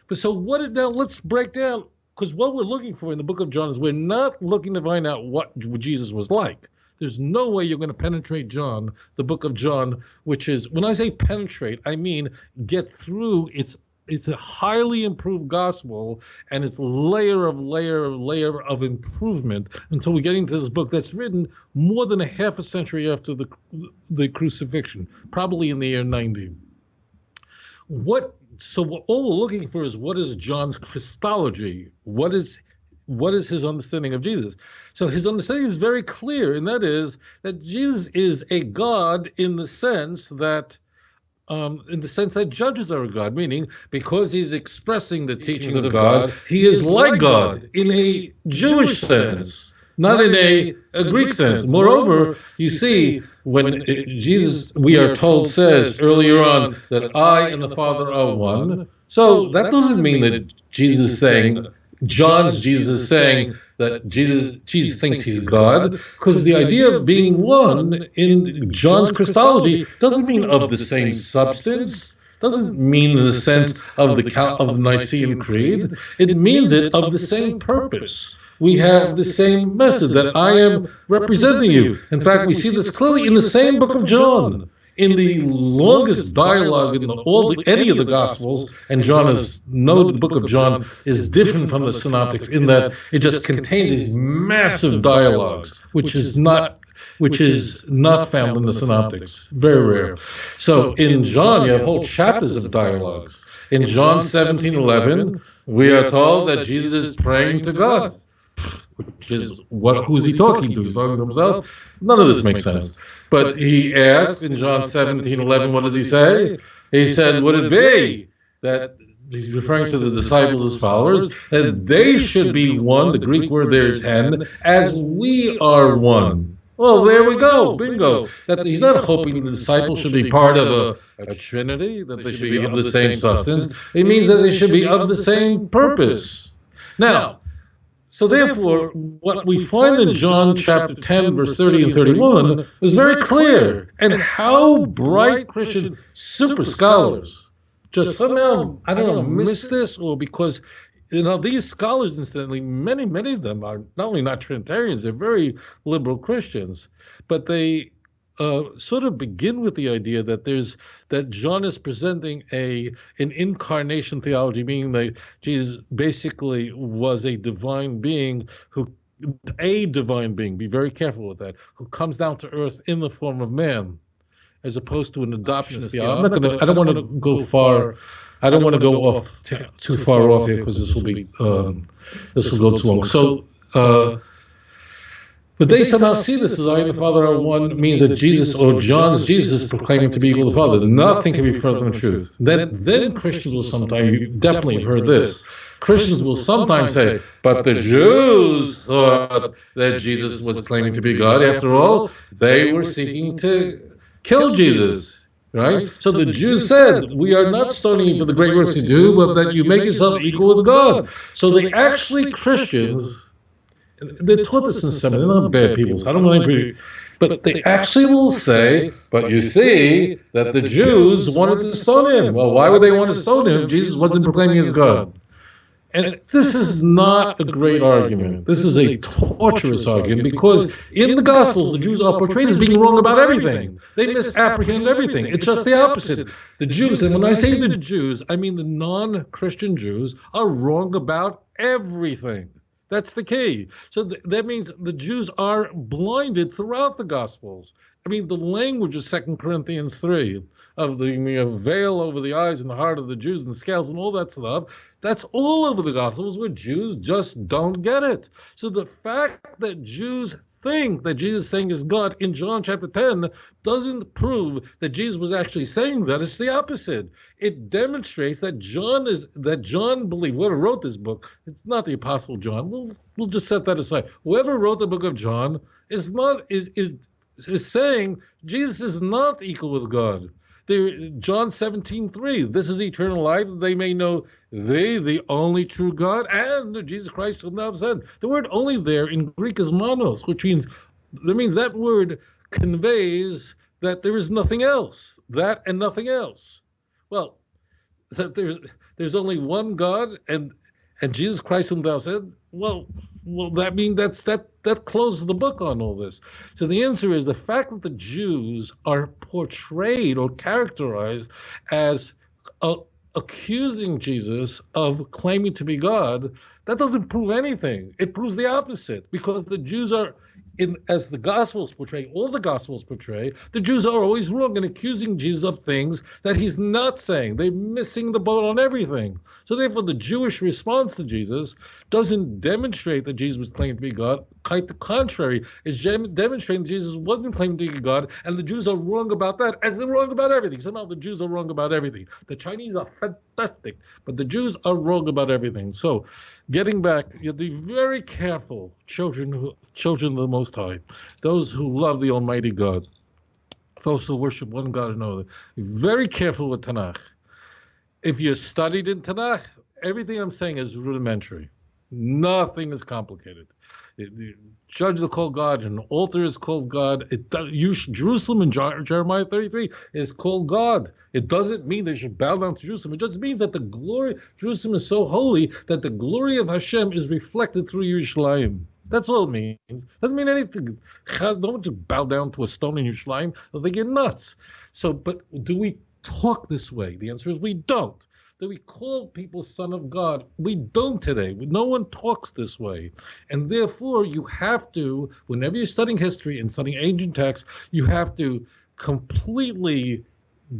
But so now let's break down because what we're looking for in the book of John is we're not looking to find out what Jesus was like. There's no way you're going to penetrate John, the book of John, which is, when I say penetrate, I mean get through. It's a highly improved gospel, and it's layer of improvement until we get into this book that's written more than a half a century after the crucifixion, probably in the year 90. So all we're looking for is, what is John's Christology? What is his understanding of Jesus? So his understanding is very clear, and that is that Jesus is a God in the sense that judges are a God, meaning because he's expressing the teachings of God, he is like God in a Jewish sense, not in a Greek sense. Moreover, you see, when Jesus, we are told, says earlier on that I and the Father are one, so that doesn't mean that Jesus is saying, Jesus is saying that Jesus thinks he's God, because the idea of being one in John's Christology doesn't mean of the same substance, doesn't mean in the sense of the Nicene Creed. It means it of the same purpose. We have the same message that I am representing you. In fact, we see this clearly in the same book of John. In the longest dialogue in any of the Gospels, and the book of John is different from the Synoptics in that it just contains these massive dialogues, which is not found in the Synoptics. Very rare. So in John, you have whole chapters of dialogues. In John 17:11, we are told that Jesus is praying to God. Which is, who is he talking to? He's talking to himself? None of this makes sense. But he asked in John 17:11, what does he say? He said, would it be that, he's referring to the disciples as followers, that they should be one, the Greek word there is hen, as we are one. Well, there we go, bingo. That he's not hoping the disciples should be part of a trinity, that they should be of the same substance. It means that they should be of the same purpose. Now, so therefore, what we find in John chapter 10, verse 30 and 31 is very clear. And how bright Christian super scholars just somehow, I don't know, miss this, or because, these scholars, incidentally, many of them are not only not Trinitarians, they're very liberal Christians, but they sort of begin with the idea that John is presenting an incarnation theology, meaning that Jesus basically was a divine being be very careful with that, who comes down to earth in the form of man, as opposed to an adoptionist theology. I don't want to go far. I don't want to go off too far off here, because this will go too long. So. But they somehow see this as I and the Father are one, means that Jesus, or John's Jesus, is proclaiming to be equal to the Father. Nothing can be further from the truth. Then Christians will sometimes, you definitely have heard this, Christians will sometimes say, but the Jews thought that Jesus was claiming to be God. After all, they were seeking to kill Jesus. Right? So the Jews said, we are not stoning you for the great works you do, but that you make yourself equal with God. So they actually, Christians, they taught this in seminary. They're not bad people, so I don't want to agree. But they actually will say, but you see that the Jews wanted to stone him. Well, why would they want to stone him if Jesus wasn't proclaiming as God? And this is not a great argument. This is a torturous argument, because in the Gospels, the Jews are portrayed as being wrong about everything. They misapprehend everything. It's just the opposite. The Jews, and when I say the Jews, I mean the non-Christian Jews, are wrong about everything. That's the key. So that means the Jews are blinded throughout the Gospels. I mean, the language of 2 Corinthians 3, of the veil over the eyes and the heart of the Jews and the scales and all that stuff, that's all over the Gospels, where Jews just don't get it. So the fact that Jews think that Jesus is saying is God in John chapter 10 doesn't prove that Jesus was actually saying that. It's the opposite. It demonstrates that John believed, whoever wrote this book, it's not the Apostle John. We'll just set that aside. Whoever wrote the book of John is saying Jesus is not equal with God. John 17:3, this is eternal life, that they may know thee, the only true God, and Jesus Christ whom thou hast sent. The word only there in Greek is monos, which means that word conveys that there is nothing else, that and nothing else. Well, that there's only one God, and and Jesus Christ whom thou said, well, that means that closes the book on all this. So the answer is the fact that the Jews are portrayed or characterized as accusing Jesus of claiming to be God, that doesn't prove anything. It proves the opposite, because the Jews are, as the Gospels portray, all the Gospels portray, the Jews are always wrong in accusing Jesus of things that he's not saying. They're missing the boat on everything. So therefore, the Jewish response to Jesus doesn't demonstrate that Jesus was claiming to be God. Quite the contrary, it's demonstrating that Jesus wasn't claiming to be God, and the Jews are wrong about that, as they're wrong about everything. Somehow the Jews are wrong about everything. The Chinese are fantastic, but the Jews are wrong about everything. So, getting back, you have to be very careful, children of the Most High, those who love the Almighty God, those who worship one God and another. Be very careful with Tanakh. If you're studied in Tanakh, everything I'm saying is rudimentary. Nothing is complicated. Judge is called God, an altar is called God. Jerusalem in Jeremiah 33 is called God. It doesn't mean they should bow down to Jerusalem. It just means that the glory, Jerusalem is so holy that the glory of Hashem is reflected through Yerushalayim. That's all it means. Doesn't mean anything. Don't just bow down to a stone in Yerushalayim. They'll think you're nuts. So, but do we talk this way? The answer is we don't. Do we call people son of God? We don't today. No one talks this way. And therefore, you have to, whenever you're studying history and studying ancient texts, you have to completely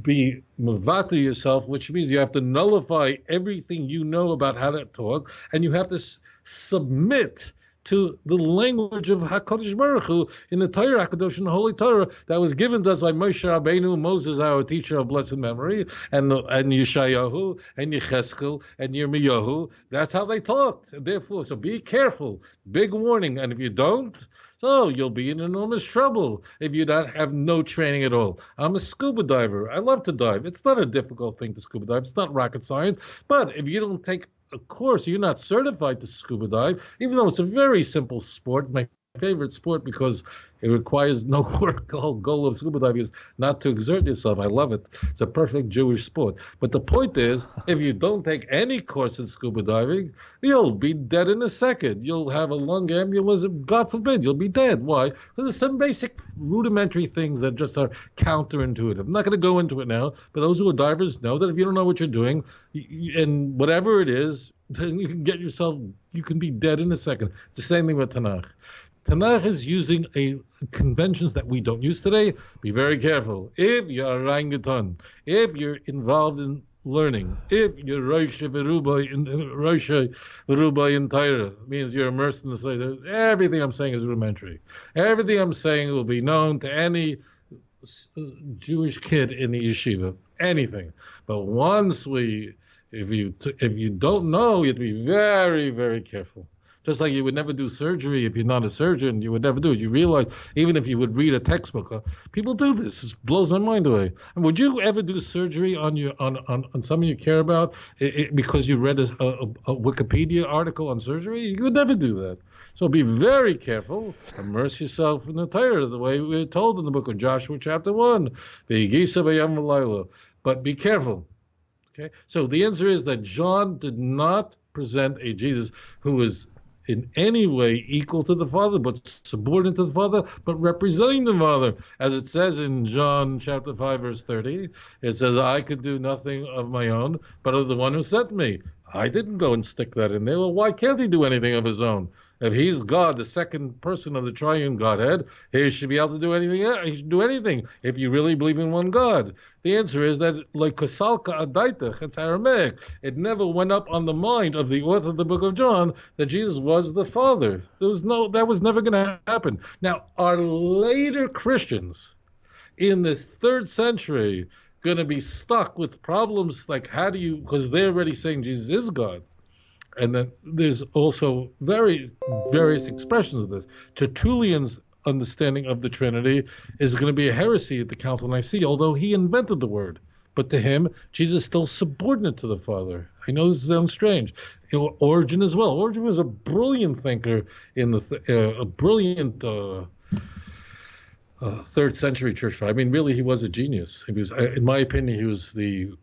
be mavata yourself, which means you have to nullify everything you know about how to talk, and you have to submit to the language of HaKadosh Baruch Hu in the Torah HaKadosh, in the Holy Torah that was given to us by Moshe Rabbeinu, Moses, our teacher of blessed memory, and Yeshayahu, and Yecheskel, and Yirmiyahu. That's how they talked. And therefore, so be careful. Big warning. And if you don't, so you'll be in enormous trouble if you don't have no training at all. I'm a scuba diver. I love to dive. It's not a difficult thing to scuba dive. It's not rocket science. But if you don't take of course, you're not certified to scuba dive, even though it's a very simple sport. My favorite sport because it requires no work. The whole goal of scuba diving is not to exert yourself. I love it. It's a perfect Jewish sport. But the point is, if you don't take any course in scuba diving, you'll be dead in a second. You'll have a lung embolism. God forbid, you'll be dead. Why? Because there's some basic rudimentary things that just are counterintuitive. I'm not going to go into it now, but those who are divers know that if you don't know what you're doing, and whatever it is, then you can get yourself, you can be dead in a second. It's the same thing with Tanakh. Tanakh is using conventions that we don't use today. Be very careful. If you're a orangutan, if you're involved in learning, if you're Rosh Veruba in Torah, means you're immersed in the study, everything I'm saying is rudimentary. Everything I'm saying will be known to any Jewish kid in the yeshiva. Anything. But once if you don't know, you have to be very, very careful. Just like you would never do surgery if you're not a surgeon, you would never do it. You realize, even if you would read a textbook, people do this. It blows my mind away. And would you ever do surgery on someone you care about because you read a Wikipedia article on surgery? You would never do that. So be very careful. Immerse yourself in the Torah the way we're told in the book of Joshua, chapter 1. But be careful. Okay. So the answer is that John did not present a Jesus who was in any way equal to the Father, but subordinate to the Father, but representing the Father. As it says in John chapter 5, verse 30, it says, I could do nothing of my own, but of the one who sent me. I didn't go and stick that in there. Well, why can't he do anything of his own? If he's God, the second person of the triune Godhead, he should be able to do anything. He should do anything if you really believe in one God. The answer is that, like Kosalka Adaitach, it's Aramaic. It never went up on the mind of the author of the book of John that Jesus was the Father. That was never going to happen. Now, our later Christians in this 3rd century going to be stuck with problems like because they're already saying Jesus is God. And then there's also various expressions of this. Tertullian's understanding of the Trinity is going to be a heresy at the Council of Nicaea, although he invented the word. But to him, Jesus is still subordinate to the Father. I know this sounds strange. Origen as well. Origen was a brilliant thinker in a brilliant 3rd century church father. I mean, really, he was a genius. In my opinion, he was the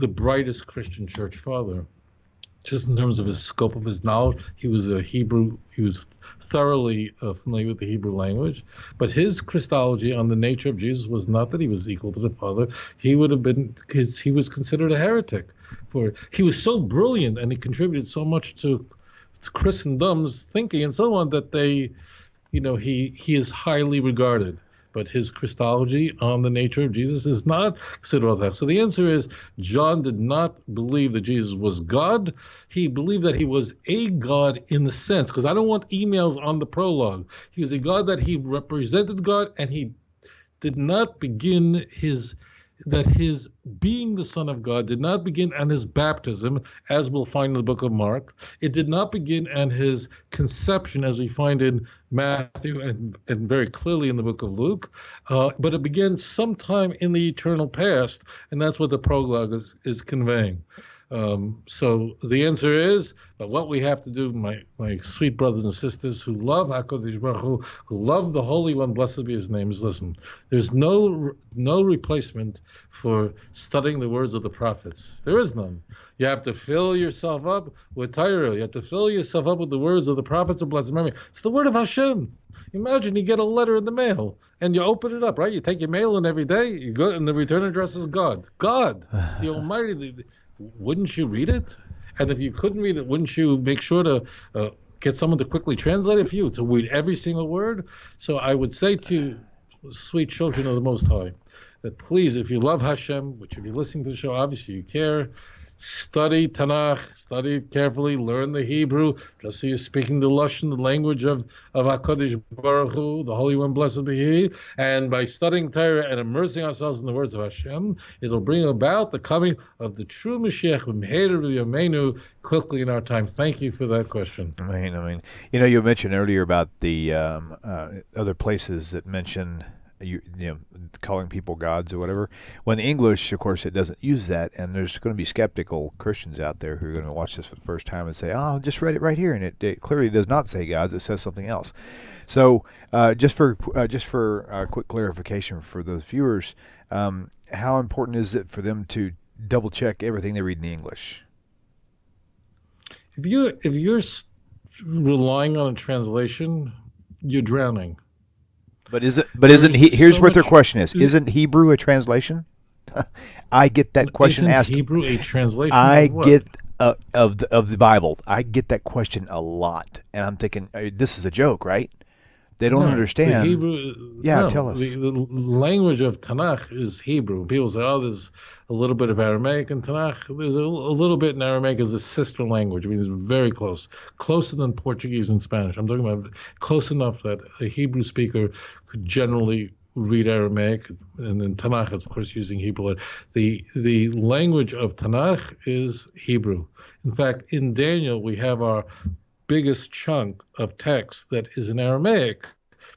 brightest Christian church father. just in terms of his scope of his knowledge. He was a Hebrew. He was thoroughly familiar with the Hebrew language. But his Christology on the nature of Jesus was not that he was equal to the Father. He would have been, because he was considered a heretic. For he was so brilliant and he contributed so much to Christendom's thinking and so on that they, he is highly regarded. But his Christology on the nature of Jesus is not considered all that. So the answer is John did not believe that Jesus was God. He believed that he was a God in the sense, because I don't want emails on the prologue. He was a God that he represented God, and he did not begin his being the Son of God did not begin on his baptism, as we'll find in the book of Mark. It did not begin on his conception, as we find in Matthew and very clearly in the book of Luke, but it began sometime in the eternal past, and that's what the prologue is conveying. So the answer is, but what we have to do, my sweet brothers and sisters who love HaKadosh Baruch Hu, who love the Holy One, blessed be his name, is listen. There's no replacement for studying the words of the prophets. There is none. You have to fill yourself up with Torah. You have to fill yourself up with the words of the prophets of blessed memory. It's the word of Hashem. Imagine you get a letter in the mail and you open it up, right? You take your mail in every day, you go, and the return address is God. God, the Almighty. Wouldn't you read it? And if you couldn't read it, wouldn't you make sure to get someone to quickly translate it for you, to read every single word? So I would say to you, sweet children of the Most High, that please, if you love Hashem, which if you're listening to the show, obviously you care, study Tanakh, study it carefully, learn the Hebrew, just so you're speaking the Lashon, the language of HaKadosh Baruch Hu, the Holy One, blessed be He. And by studying Torah and immersing ourselves in the words of Hashem, it'll bring about the coming of the true Mashiach, B'mheira V'yameinu, quickly in our time. Thank you for that question. I mean, you mentioned earlier about the other places that mention calling people gods or whatever. Well, in English, of course, it doesn't use that, and there's going to be skeptical Christians out there who are going to watch this for the first time and say, "Oh, just read it right here," and it clearly does not say gods; it says something else. So, just for quick clarification for those viewers, how important is it for them to double check everything they read in the English? If you're relying on a translation, you're drowning. But here's what their question is. Isn't Hebrew a translation? I get that question asked. Isn't Hebrew a translation of what? Get of the Bible. I get that question a lot, and I'm thinking, this is a joke, right? They don't understand. The Hebrew, tell us. The language of Tanakh is Hebrew. People say, there's a little bit of Aramaic in Tanakh. There's a little bit in Aramaic as a sister language. I mean, it's very close. Closer than Portuguese and Spanish. I'm talking about close enough that a Hebrew speaker could generally read Aramaic, and then Tanakh is, of course, using Hebrew. The language of Tanakh is Hebrew. In fact, in Daniel, we have our biggest chunk of text that is in Aramaic,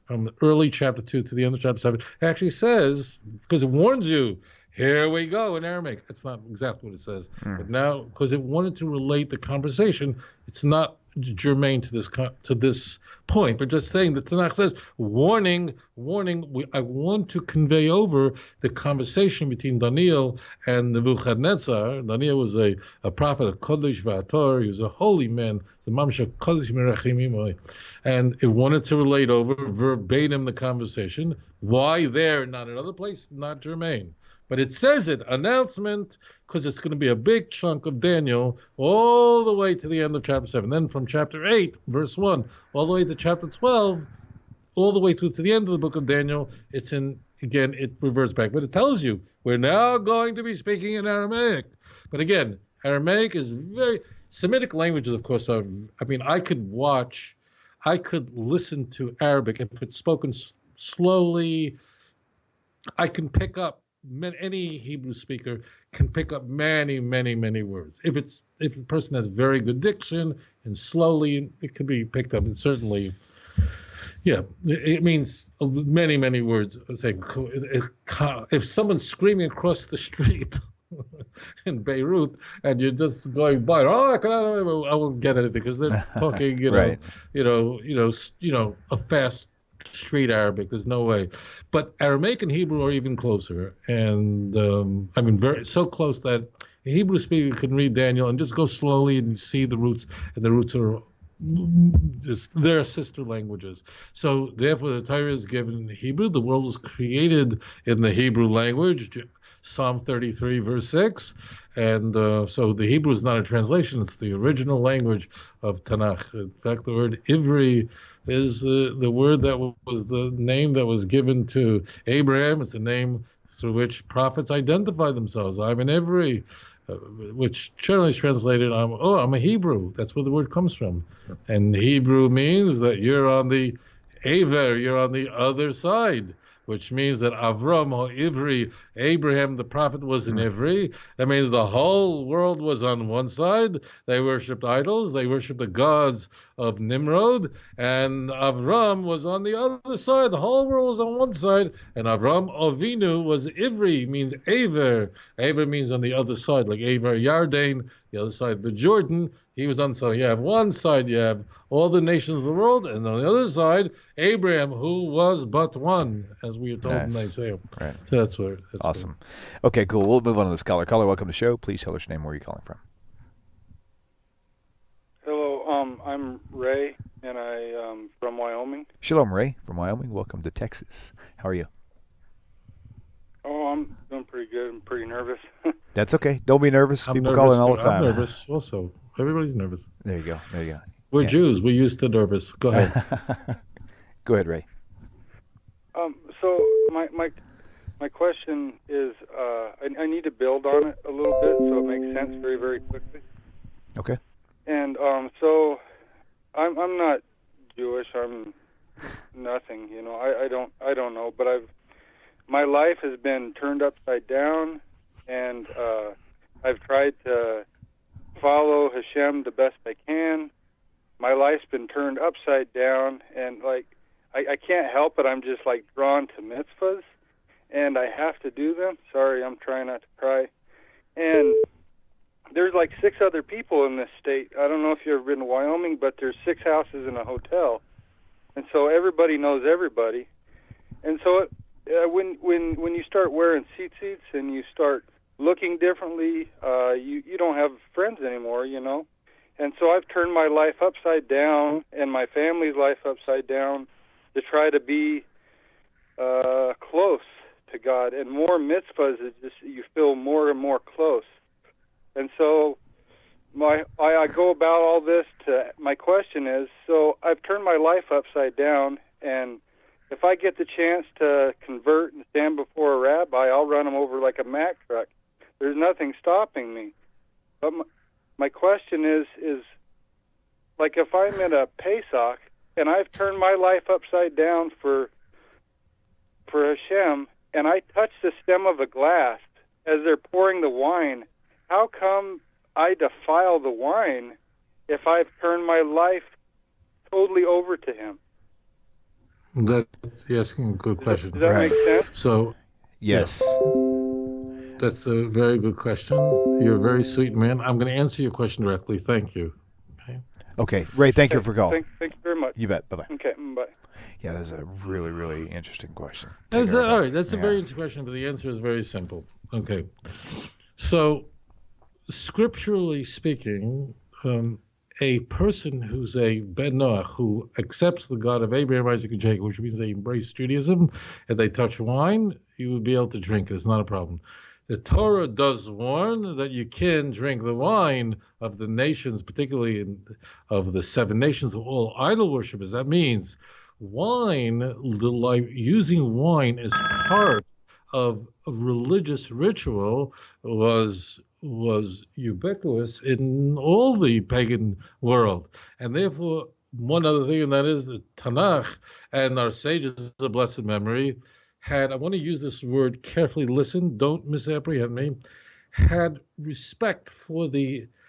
from the early chapter 2 to the end of chapter 7. It actually says, because it warns you, here we go in Aramaic. That's not exactly what it says. But now, because it wanted to relate the conversation, it's not germane to this point, but just saying the Tanakh says, warning, I want to convey over the conversation between Daniel and Nebuchadnezzar. Daniel was a prophet of Kodesh V'Ator. He was a holy man, the Mamsha Kodesh Merachim, and it wanted to relate over verbatim the conversation. Why there, not another place? Not germane. But it says it, announcement, because it's going to be a big chunk of Daniel all the way to the end of chapter 7. Then from chapter 8, verse 1, all the way to chapter 12, all the way through to the end of the book of Daniel, it reverts back. But it tells you, we're now going to be speaking in Aramaic. But again, Aramaic is very, Semitic languages, of course, I could listen to Arabic. If it's spoken slowly, I can pick up. Any Hebrew speaker can pick up many, many, many words. If a person has very good diction and slowly, it can be picked up. And certainly, it means many, many words. If someone's screaming across the street in Beirut and you're just going by, I won't get anything because they're talking, right. A fast straight Arabic. There's no way. But Aramaic and Hebrew are even closer. And I mean, so close that a Hebrew speaker can read Daniel and just go slowly and see the roots. And the roots are just their sister languages. So therefore, the Torah is given in Hebrew. The world was created in the Hebrew language. Psalm 33, verse 6. And so the Hebrew is not a translation. It's the original language of Tanakh. In fact, the word Ivri is the word that was the name that was given to Abraham. It's a name through which prophets identify themselves. I'm an Ivri, which generally is translated, I'm a Hebrew. That's where the word comes from. And Hebrew means that you're on the Aver, you're on the other side, which means that Avram or Ivri, Abraham the prophet, was an Ivri. That means the whole world was on one side. They worshipped idols. They worshipped the gods of Nimrod. And Avram was on the other side. The whole world was on one side. And Avram Avinu was Ivri, means Aver. Aver means on the other side, like Aver Yarden, the other side, the Jordan. He was on, so you have one side, you have all the nations of the world, and on the other side, Abraham, who was but one, as we are told in Isaiah. Right. So that's where. Awesome. Okay, cool. We'll move on to this caller. Caller, welcome to the show. Please tell us your name, where you're calling from. Hello, I'm Ray, and I'm from Wyoming. Shalom, Ray, from Wyoming. Welcome to Texas. How are you? Oh, I'm doing pretty good. I'm pretty nervous. That's okay. Don't be nervous. I'm People nervous calling all too. the time. I'm nervous also. Everybody's nervous. There you go. There you go. We're Yeah. Jews. We're used to nervous. Go ahead. Go ahead, Ray. So my question is, I need to build on it a little bit so it makes sense very, very quickly. Okay. And so I'm not Jewish. I'm nothing. You know, I don't know. But my life has been turned upside down, and I've tried to follow Hashem the best I can. My life's been turned upside down, and like I can't help it. I'm just like drawn to mitzvahs, and I have to do them. Sorry, I'm trying not to cry. And there's like 6 other people in this state. I don't know if you've ever been to Wyoming, but there's 6 houses in a hotel, and so everybody knows everybody. And so when you start wearing tzitzits and you start looking differently, you don't have friends anymore, you know. And so I've turned my life upside down and my family's life upside down to try to be close to God. And more mitzvahs is just you feel more and more close. And so I go about all this to, my question is, so I've turned my life upside down, and if I get the chance to convert and stand before a rabbi, I'll run him over like a Mack truck. There's nothing stopping me. But my question is like if I'm at a Pesach and I've turned my life upside down for Hashem, and I touch the stem of a glass as they're pouring the wine, how come I defile the wine if I've turned my life totally over to Him? That's asking a good question. Does that make sense? So, yes. That's a very good question. You're a very sweet man. I'm going to answer your question directly. Thank you. Okay. Ray, thank you for calling. Thank you very much. You bet. Bye-bye. Okay, bye. Yeah, that's a really, really interesting question. All right. That's a very interesting question, but the answer is very simple. Okay. So, scripturally speaking, a person who's a Ben Noach, who accepts the God of Abraham, Isaac, and Jacob, which means they embrace Judaism, and they touch wine, you would be able to drink it. It's not a problem. The Torah does warn that you can drink the wine of the nations, particularly of the 7 nations of all idol worshippers. That means wine, using wine as part of a religious ritual was ubiquitous in all the pagan world. And therefore, one other thing, and that is the Tanakh and our sages of blessed memory had, I want to use this word carefully, listen, don't misapprehend me, had respect for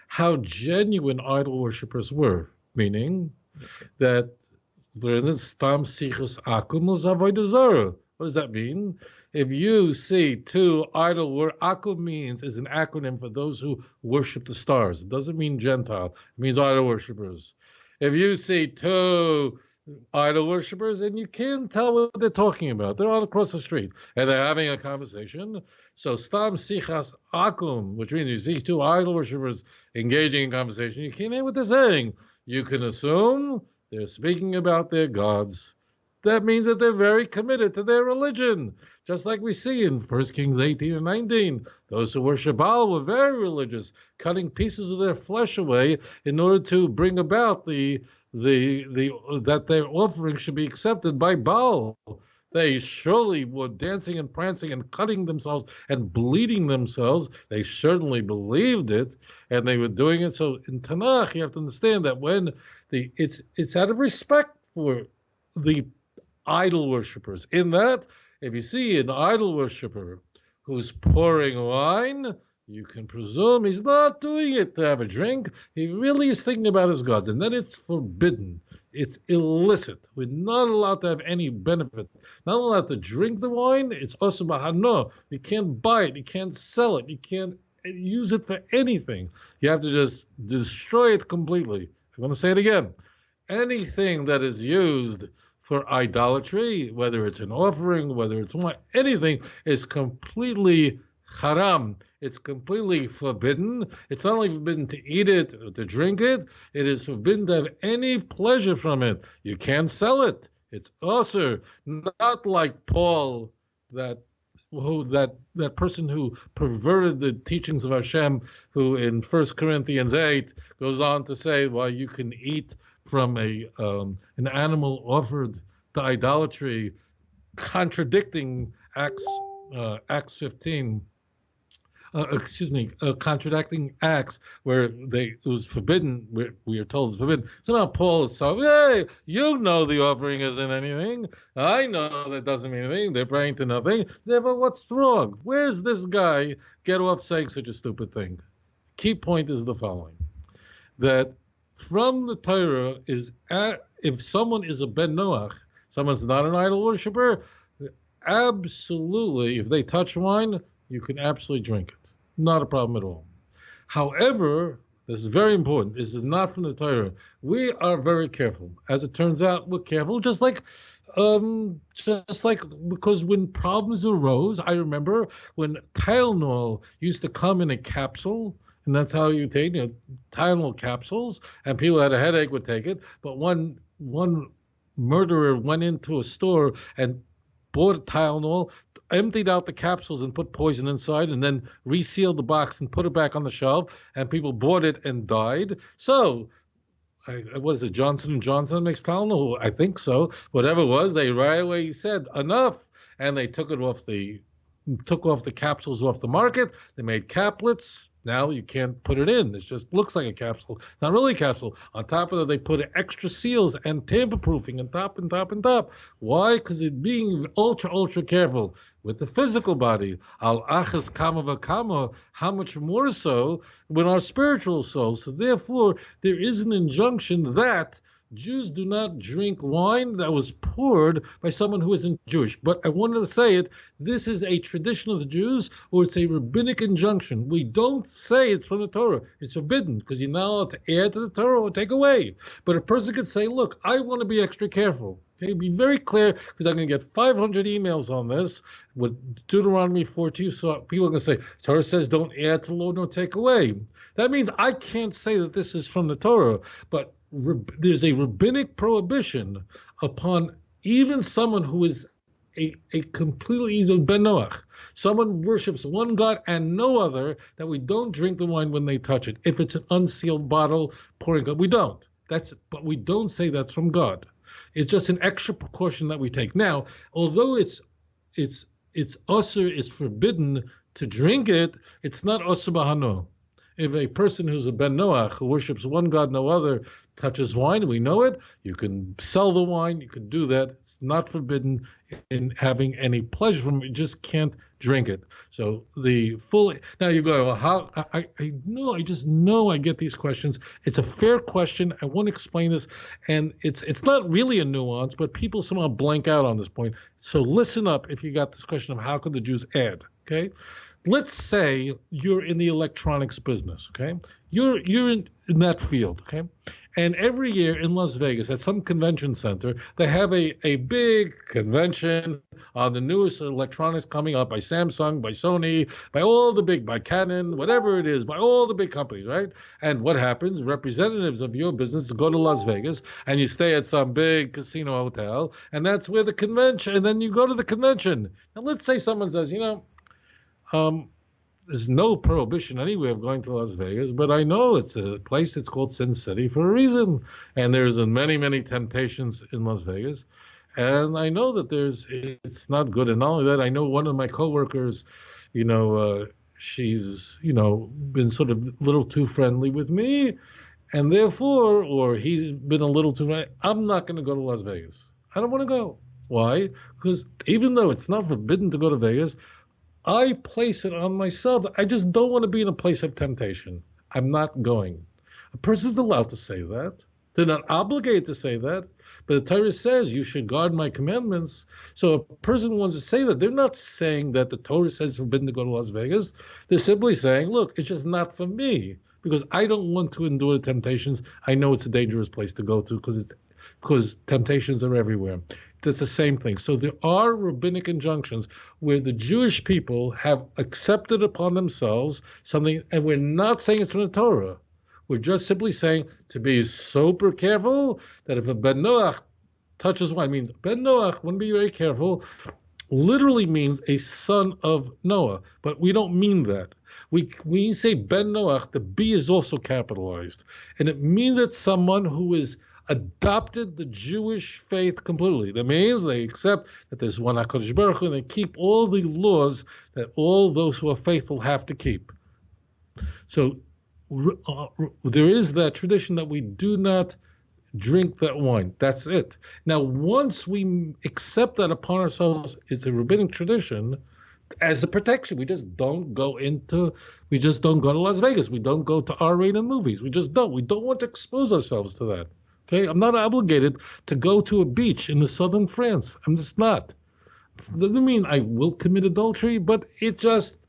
how genuine idol worshippers were, meaning that, for instance, Stam Sichus Akum L'Zavodah Zarah. What does that mean? If you see 2 idol Akum means is an acronym for those who worship the stars. It doesn't mean Gentile. It means idol worshippers. If you see 2 idol worshippers, and you can't tell what they're talking about. They're all across the street, and they're having a conversation. So stam sichas akum, which means you see two idol worshippers engaging in conversation. You can't hear what they're saying. You can assume they're speaking about their gods. That means that they're very committed to their religion, just like we see in 1 Kings 18 and 19. Those who worship Baal were very religious, cutting pieces of their flesh away in order to bring about that their offering should be accepted by Baal. They surely were dancing and prancing and cutting themselves and bleeding themselves. They certainly believed it, and they were doing it. So in Tanakh, you have to understand that when it's out of respect for the idol worshippers. In that, if you see an idol worshipper who's pouring wine, you can presume he's not doing it to have a drink. He really is thinking about his gods. And then it's forbidden. It's illicit. We're not allowed to have any benefit. Not allowed to drink the wine. It's also bahano. You can't buy it. You can't sell it. You can't use it for anything. You have to just destroy it completely. I'm going to say it again. Anything that is used for idolatry, whether it's an offering, whether it's anything, is completely haram. It's completely forbidden. It's not only forbidden to eat it or to drink it, it is forbidden to have any pleasure from it. You can't sell it. It's also not like Paul, that person who perverted the teachings of Hashem, who in 1 Corinthians 8 goes on to say, well, you can eat from an animal offered to idolatry, contradicting Acts 15. Contradicting Acts, where it was forbidden, we are told it's forbidden. Somehow Paul is so, hey, you know the offering isn't anything. I know that doesn't mean anything. They're praying to nothing. Therefore, what's wrong? Where's this guy get off saying such a stupid thing? Key point is the following, that from the Torah is, if someone is a ben Noach, someone's not an idol worshiper, absolutely, if they touch wine, you can absolutely drink it. Not a problem at all. However, this is very important. This is not from the Torah. We are very careful. As it turns out, we're careful, just like because when problems arose, I remember when Tylenol used to come in a capsule, and that's how you take, Tylenol capsules, and people had a headache would take it. But one murderer went into a store and bought a Tylenol, emptied out the capsules and put poison inside, and then resealed the box and put it back on the shelf, and people bought it and died. So, what is it, Johnson & Johnson makes Tylenol? I think so. Whatever it was, they right away said, enough, and they took off the capsules off the market. They made caplets. Now you can't put it in. It just looks like a capsule. It's not really a capsule. On top of that, they put extra seals and tamper-proofing on top and top and top. Why? Because it's being ultra, ultra careful with the physical body. Al achas kama v'kama, how much more so with our spiritual souls. So therefore, there is an injunction that Jews do not drink wine that was poured by someone who isn't Jewish. But I wanted to say it, this is a tradition of the Jews, or it's a rabbinic injunction. We don't say it's from the Torah. It's forbidden, because you're not allowed to add to the Torah or take away. But a person could say, look, I want to be extra careful. Okay, be very clear, because I'm going to get 500 emails on this with Deuteronomy 4:2. So people are going to say, Torah says don't add to the Lord nor take away. That means I can't say that this is from the Torah, but there's a rabbinic prohibition upon even someone who is a completely ben Noach. Someone worships one God and no other, that we don't drink the wine when they touch it. If it's an unsealed bottle pouring God, we don't. But we don't say that's from God. It's just an extra precaution that we take. Now, although it's usher, it's forbidden to drink it, it's not usher bahano. If a person who's a ben Noach, who worships one God, no other, touches wine, we know it, you can sell the wine, you can do that. It's not forbidden in having any pleasure from it, you just can't drink it. So now you go, well, how, I just know I get these questions. It's a fair question. I want to explain this, and it's not really a nuance, but people somehow blank out on this point. So listen up if you got this question of how could the Jews add, okay? let's say you're in the electronics business, okay? You're in that field, okay? And every year in Las Vegas, at some convention center, they have a big convention on the newest electronics coming up by Samsung, by Sony, by Canon, whatever it is, by all the big companies, right? And what happens? Representatives of your business go to Las Vegas and you stay at some big casino hotel, and that's where the convention, and then you go to the convention. And let's say someone says, there's no prohibition anywhere of going to Las Vegas, but I know it's a place that's called Sin City for a reason. And there's many, many temptations in Las Vegas. And I know that it's not good. And not only that, I know one of my coworkers, she's, been sort of a little too friendly with me. And therefore, or he's been a little too friendly, I'm not going to go to Las Vegas. I don't want to go. Why? Because even though it's not forbidden to go to Vegas, I place it on myself. I just don't want to be in a place of temptation. I'm not going. A person's allowed to say that. They're not obligated to say that. But the Torah says you should guard my commandments. So a person wants to say that. They're not saying that the Torah says it's forbidden to go to Las Vegas. They're simply saying, look, it's just not for me because I don't want to endure the temptations. I know it's a dangerous place to go to because temptations are everywhere. That's the same thing. So there are rabbinic injunctions where the Jewish people have accepted upon themselves something, and we're not saying it's from the Torah. We're just simply saying to be super careful that if a Ben Noach touches wine, means Ben Noach, want to be very careful, literally means a son of Noah, but we don't mean that. When you say Ben Noach, the B is also capitalized, and it means that someone who is adopted the Jewish faith completely. That means they accept that there's one HaKadosh Baruch Hu, and they keep all the laws that all those who are faithful have to keep. So there is that tradition that we do not drink that wine. That's it. Now, once we accept that upon ourselves, it's a rabbinic tradition, as a protection. We just don't go to Las Vegas. We don't go to R-rated movies. We just don't. We don't want to expose ourselves to that. Okay, I'm not obligated to go to a beach in the southern France. I'm just not. It doesn't mean I will commit adultery, but it just,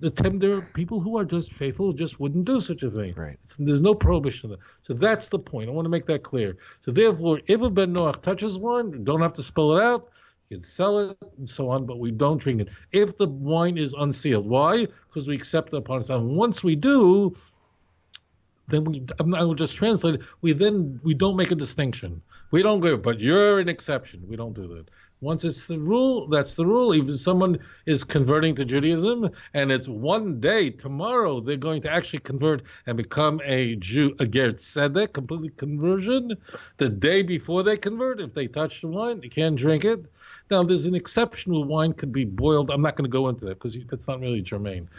there are people who are just faithful, just wouldn't do such a thing. Right. There's no prohibition. So that's the point. I want to make that clear. So therefore, if a Ben Noach touches wine, you don't have to spell it out. You can sell it and so on, but we don't drink it. If the wine is unsealed. Why? Because we accept it upon ourselves. Once we do, then I will just translate it. We don't make a distinction. We don't go, but you're an exception. We don't do that. Once it's the rule, that's the rule. Even if someone is converting to Judaism and it's one day, tomorrow, they're going to actually convert and become a Jew, a Ger Tzedek, completely conversion. The day before they convert, if they touch the wine, you can't drink it. Now, there's an exception where wine could be boiled. I'm not going to go into that because that's not really germane.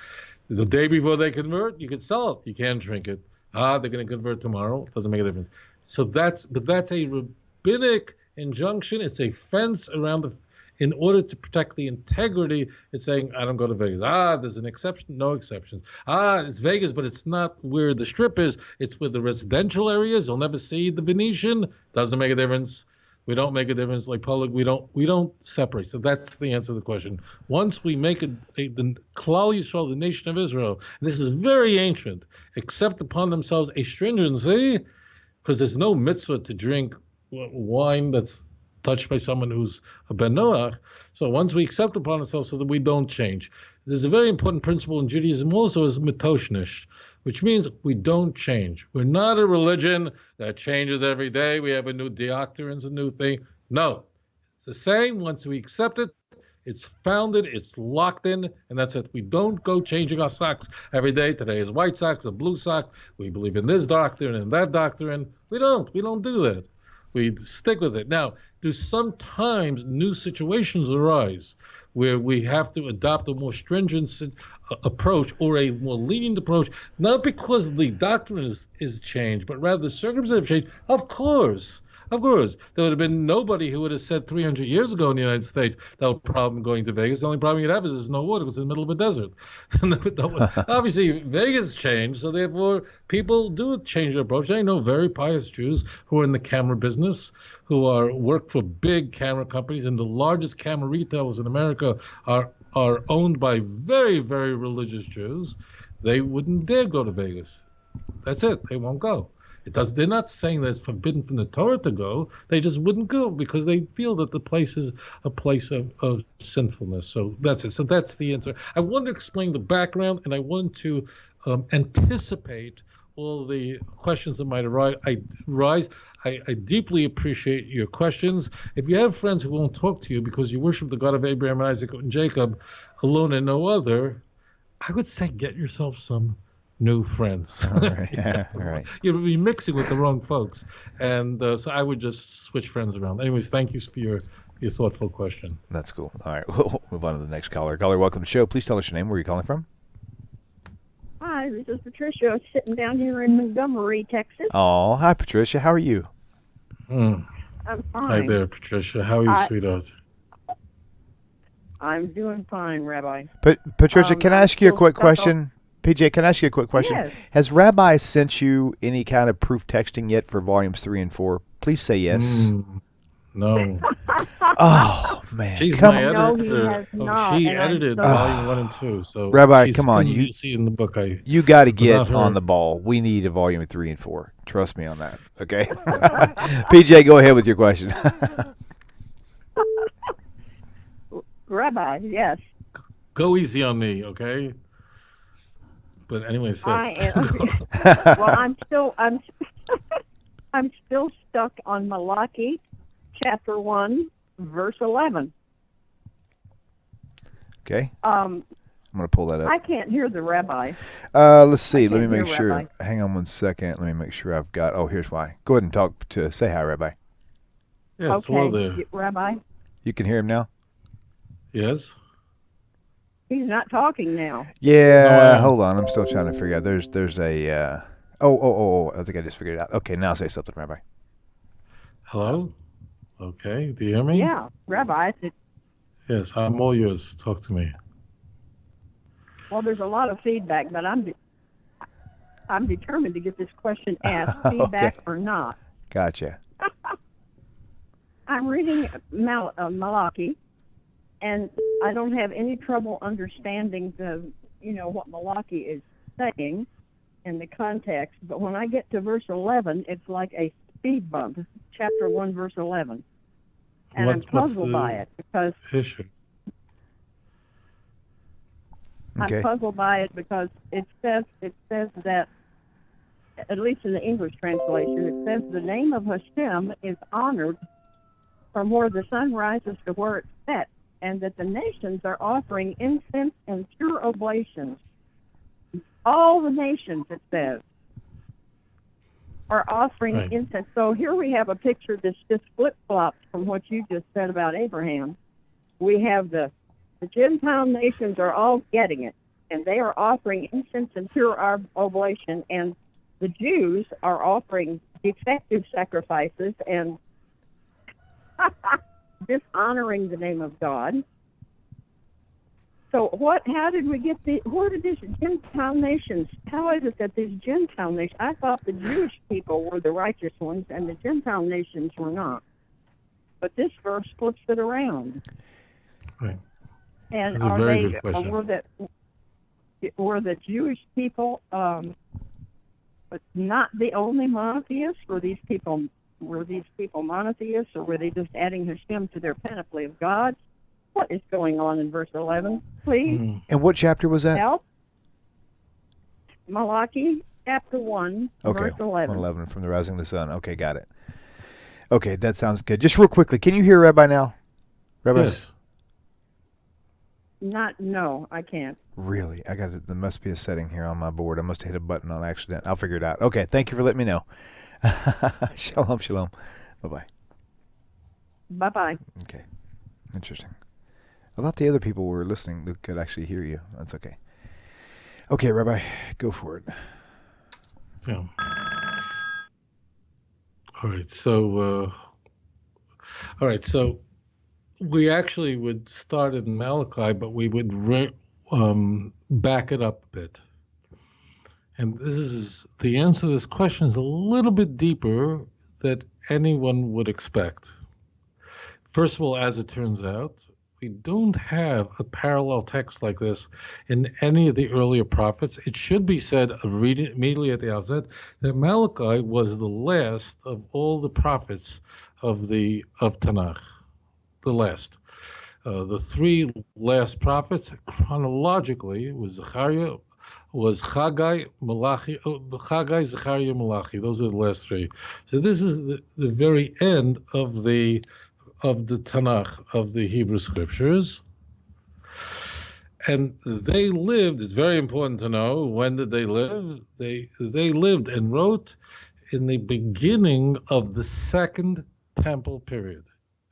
The day before they convert, you could sell it. You can't drink it. They're going to convert tomorrow. Doesn't make a difference. So that's a rabbinic injunction. It's a fence around in order to protect the integrity. It's saying, I don't go to Vegas. There's an exception. No exceptions. It's Vegas, but it's not where the strip is. It's where the residential areas. You'll never see the Venetian. Doesn't make a difference. We don't make a difference. Like public, we don't separate. So that's the answer to the question. Once we make the Klal Yisrael, the nation of Israel, and this is very ancient, accept upon themselves a stringency, because there's no mitzvah to drink wine that's touched by someone who's a Ben Noach. So once we accept upon ourselves so that we don't change. There's a very important principle in Judaism also is mitoshnish, which means we don't change. We're not a religion that changes every day. We have a new doctrine, a new thing. No, it's the same. Once we accept it, it's founded, it's locked in, and that's it. We don't go changing our socks every day. Today is white socks, a blue sock. We believe in this doctrine and that doctrine. We don't do that. We stick with it. Now, do sometimes new situations arise where we have to adopt a more stringent approach or a more lenient approach, not because the doctrine is changed, but rather the circumstances have changed? Of course. There would have been nobody who would have said 300 years ago in the United States that was a problem going to Vegas. The only problem you'd have is there's no water because it's in the middle of a desert. Obviously, Vegas changed, so therefore people do change their approach. I know very pious Jews who are in the camera business, who work for big camera companies, and the largest camera retailers in America are are owned by very, very religious Jews, they wouldn't dare go to Vegas. That's it. They won't go. They're not saying that it's forbidden from the Torah to go. They just wouldn't go because they feel that the place is a place of sinfulness. So that's it. So that's the answer. I wanted to explain the background, and I wanted to anticipate all the questions that might arise. I deeply appreciate your questions. If you have friends who won't talk to you because you worship the God of Abraham, Isaac, and Jacob alone and no other, I would say get yourself some new friends. All right. All right. You'll be mixing with the wrong folks. And so I would just switch friends around. Anyways, thank you for your thoughtful question. That's cool. All right. We'll move on to the next caller. Caller, welcome to the show. Please tell us your name. Where are you calling from? Hi, this is Patricia, sitting down here in Montgomery, Texas. Oh, hi, Patricia. How are you? I'm fine. Hi there, Patricia. How are you, sweetheart? I'm doing fine, Rabbi. Patricia, can I I'm ask you a still quick stuck question? PJ, can I ask you a quick question? Yes. Has Rabbi sent you any kind of proof texting yet for volumes 3 and 4? Please say yes. No. Oh, man. She's Come my on. No, he editor. has not, She and I'm edited so- volume 1 and 2. So Rabbi, she's come on, you see in the book. You got to get Without her- on the ball. We need a volume 3 and 4. Trust me on that. Okay? PJ, go ahead with your question. Rabbi, yes. Go easy on me, okay? But anyways, I yes. am. Well, I'm still stuck on Malachi, chapter 1, verse 11. Okay? Um, I'm going to pull that up. I can't hear the Rabbi. Let's see. Let me can't hear make sure. Rabbi. Hang on one second. Let me make sure I've got. Oh, here's why. Go ahead and talk to. Say hi, Rabbi. Yes, hello Okay, there. Rabbi. You can hear him now? Yes? He's not talking now. Yeah. am. Hold on. I'm still trying to figure out. There's a. Oh. I think I just figured it out. Okay, now say something, Rabbi. Hello? Okay, do you hear me? Yeah, Rabbi. Yes, I'm all yours. Talk to me. Well, there's a lot of feedback, but I'm determined to get this question asked, feedback or not. Gotcha. I'm reading Malachi, and I don't have any trouble understanding what Malachi is saying in the context. But when I get to verse 11, it's like a speed bump. Chapter 1, verse 11, and I'm puzzled by it because issue? Okay. I'm puzzled by it because it says that, at least in the English translation, it says the name of Hashem is honored from where the sun rises to where it sets, and that the nations are offering incense and pure oblations. All the nations, it says, are offering Right. incense. So here we have a picture that's just flip-flopped from what you just said about Abraham. We have the Gentile nations are all getting it, and they are offering incense and pure oblation, and the Jews are offering defective sacrifices and dishonoring the name of God. So how did we get where did these Gentile nations, how is it that these Gentile nations, I thought the Jewish people were the righteous ones and the Gentile nations were not. But this verse flips it around. Right. And That's a are very they, good question. were the Jewish people not the only monotheists? Were these people monotheists, or were they just adding Hashem to their panoply of gods? What is going on in verse 11? Please And what chapter was that? help. Malachi chapter 1, Okay. verse 11. 11 from the rising of the sun. Okay, got it. Okay, that sounds good. Just real quickly, can you hear Rabbi now? Rabbi? Yes. No, I can't. Really? There must be a setting here on my board. I must have hit a button on accident. I'll figure it out. Okay, thank you for letting me know. Shalom. Bye-bye. Bye-bye. Okay. Interesting. I thought the other people were listening that could actually hear you. That's okay. Okay, Rabbi, go for it. Yeah. All right. So we actually would start in Malachi, but we would back it up a bit. And the answer to this question is a little bit deeper than anyone would expect. First of all, as it turns out, We don't have a parallel text like this in any of the earlier prophets. It should be said, reading immediately at the outset, that Malachi was the last of all the prophets of Tanakh, the last. The three last prophets chronologically was Zechariah, was Haggai, Malachi, Haggai, Zechariah, Malachi. Those are the last three. So this is the very end of the Tanakh, of the Hebrew Scriptures. And they lived, it's very important to know, when did they live? They lived and wrote in the beginning of the Second Temple period.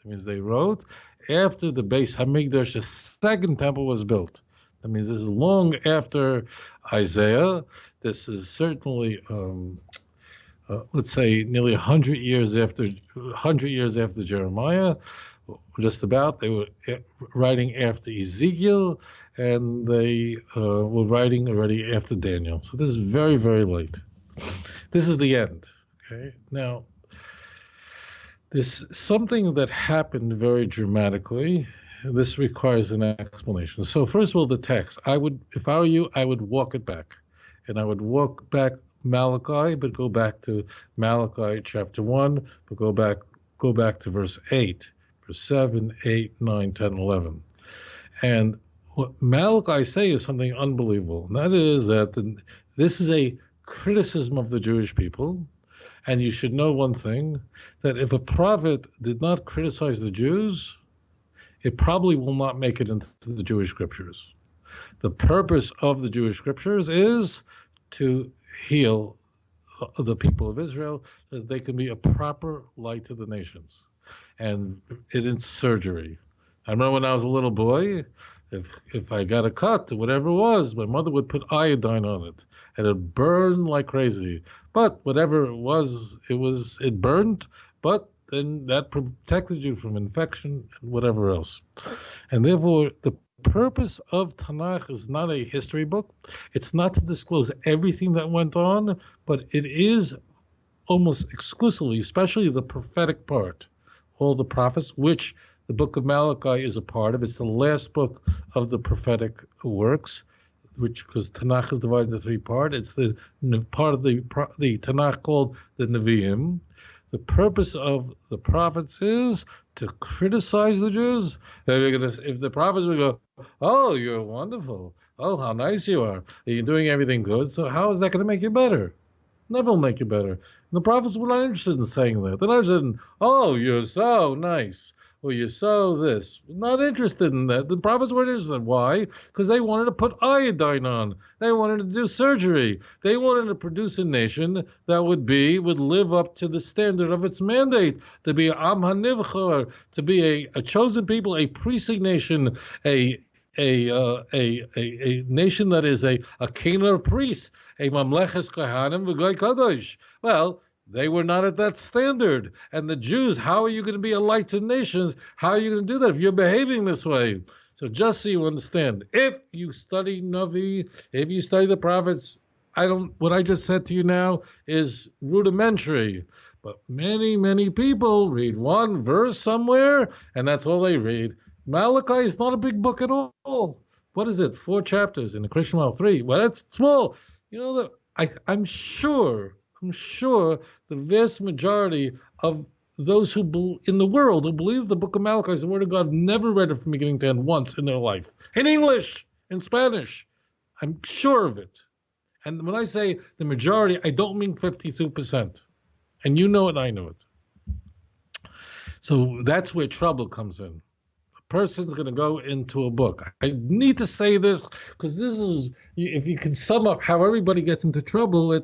That means they wrote after the Beis Hamikdash, the Second Temple was built. That means this is long after Isaiah. This is certainly, let's say, nearly 100 years after Jeremiah. Just about. They were writing after Ezekiel, and they were writing already after Daniel. So this is very, very late. This is the end. Okay. Now, there's something that happened very dramatically. This requires an explanation. So first of all, the text. If I were you, I would walk it back, and I would walk back Malachi, but go back to Malachi chapter 1, but go back to verse 8, verse 7, 8, 9, 10, 11. And what Malachi say is something unbelievable. And that is that this is a criticism of the Jewish people. And you should know one thing, that if a prophet did not criticize the Jews, it probably will not make it into the Jewish scriptures. The purpose of the Jewish scriptures is to heal the people of Israel so that they can be a proper light to the nations. And it is surgery. I remember when I was a little boy, if I got a cut or whatever it was, my mother would put iodine on it, and it burned like crazy. But whatever it was, it burned, but then that protected you from infection and whatever else. And therefore, the purpose of Tanakh is not a history book. It's not to disclose everything that went on, but it is almost exclusively, especially the prophetic part, all the prophets, which the book of Malachi is a part of. It's the last book of the prophetic works, because Tanakh is divided into three parts. It's the part of the Tanakh called the Nevi'im. The purpose of the prophets is to criticize the Jews. If the prophets would go, oh, you're wonderful. Oh, how nice you are. You're doing everything good. So how is that going to make you better? Never will make you better. And the prophets were not interested in saying that. They're not interested in, oh, you're so nice, or you're so this. Not interested in that. The prophets weren't interested. Why? Because they wanted to put iodine on. They wanted to do surgery. They wanted to produce a nation that would live up to the standard of its mandate, to be Am HaNivchar, to be a chosen people, a priestly nation, a nation that is a kingdom of priests, a mamleches kahanim v'goy kadosh. Well, they were not at that standard. And the Jews, how are you going to be a light to nations? How are you going to do that if you're behaving this way? So just so you understand, if you study Navi, if you study the prophets, what I just said to you now is rudimentary. But many, many people read one verse somewhere, and that's all they read. Malachi is not a big book at all. What is it? 4 chapters in the Christian Bible, 3. Well, that's small. You know, I'm sure the vast majority of those in the world who believe the book of Malachi is the word of God never read it from beginning to end once in their life. In English, in Spanish. I'm sure of it. And when I say the majority, I don't mean 52%. And you know it, I know it. So that's where trouble comes in. Person's going to go into a book. I need to say this because this is, if you can sum up how everybody gets into trouble,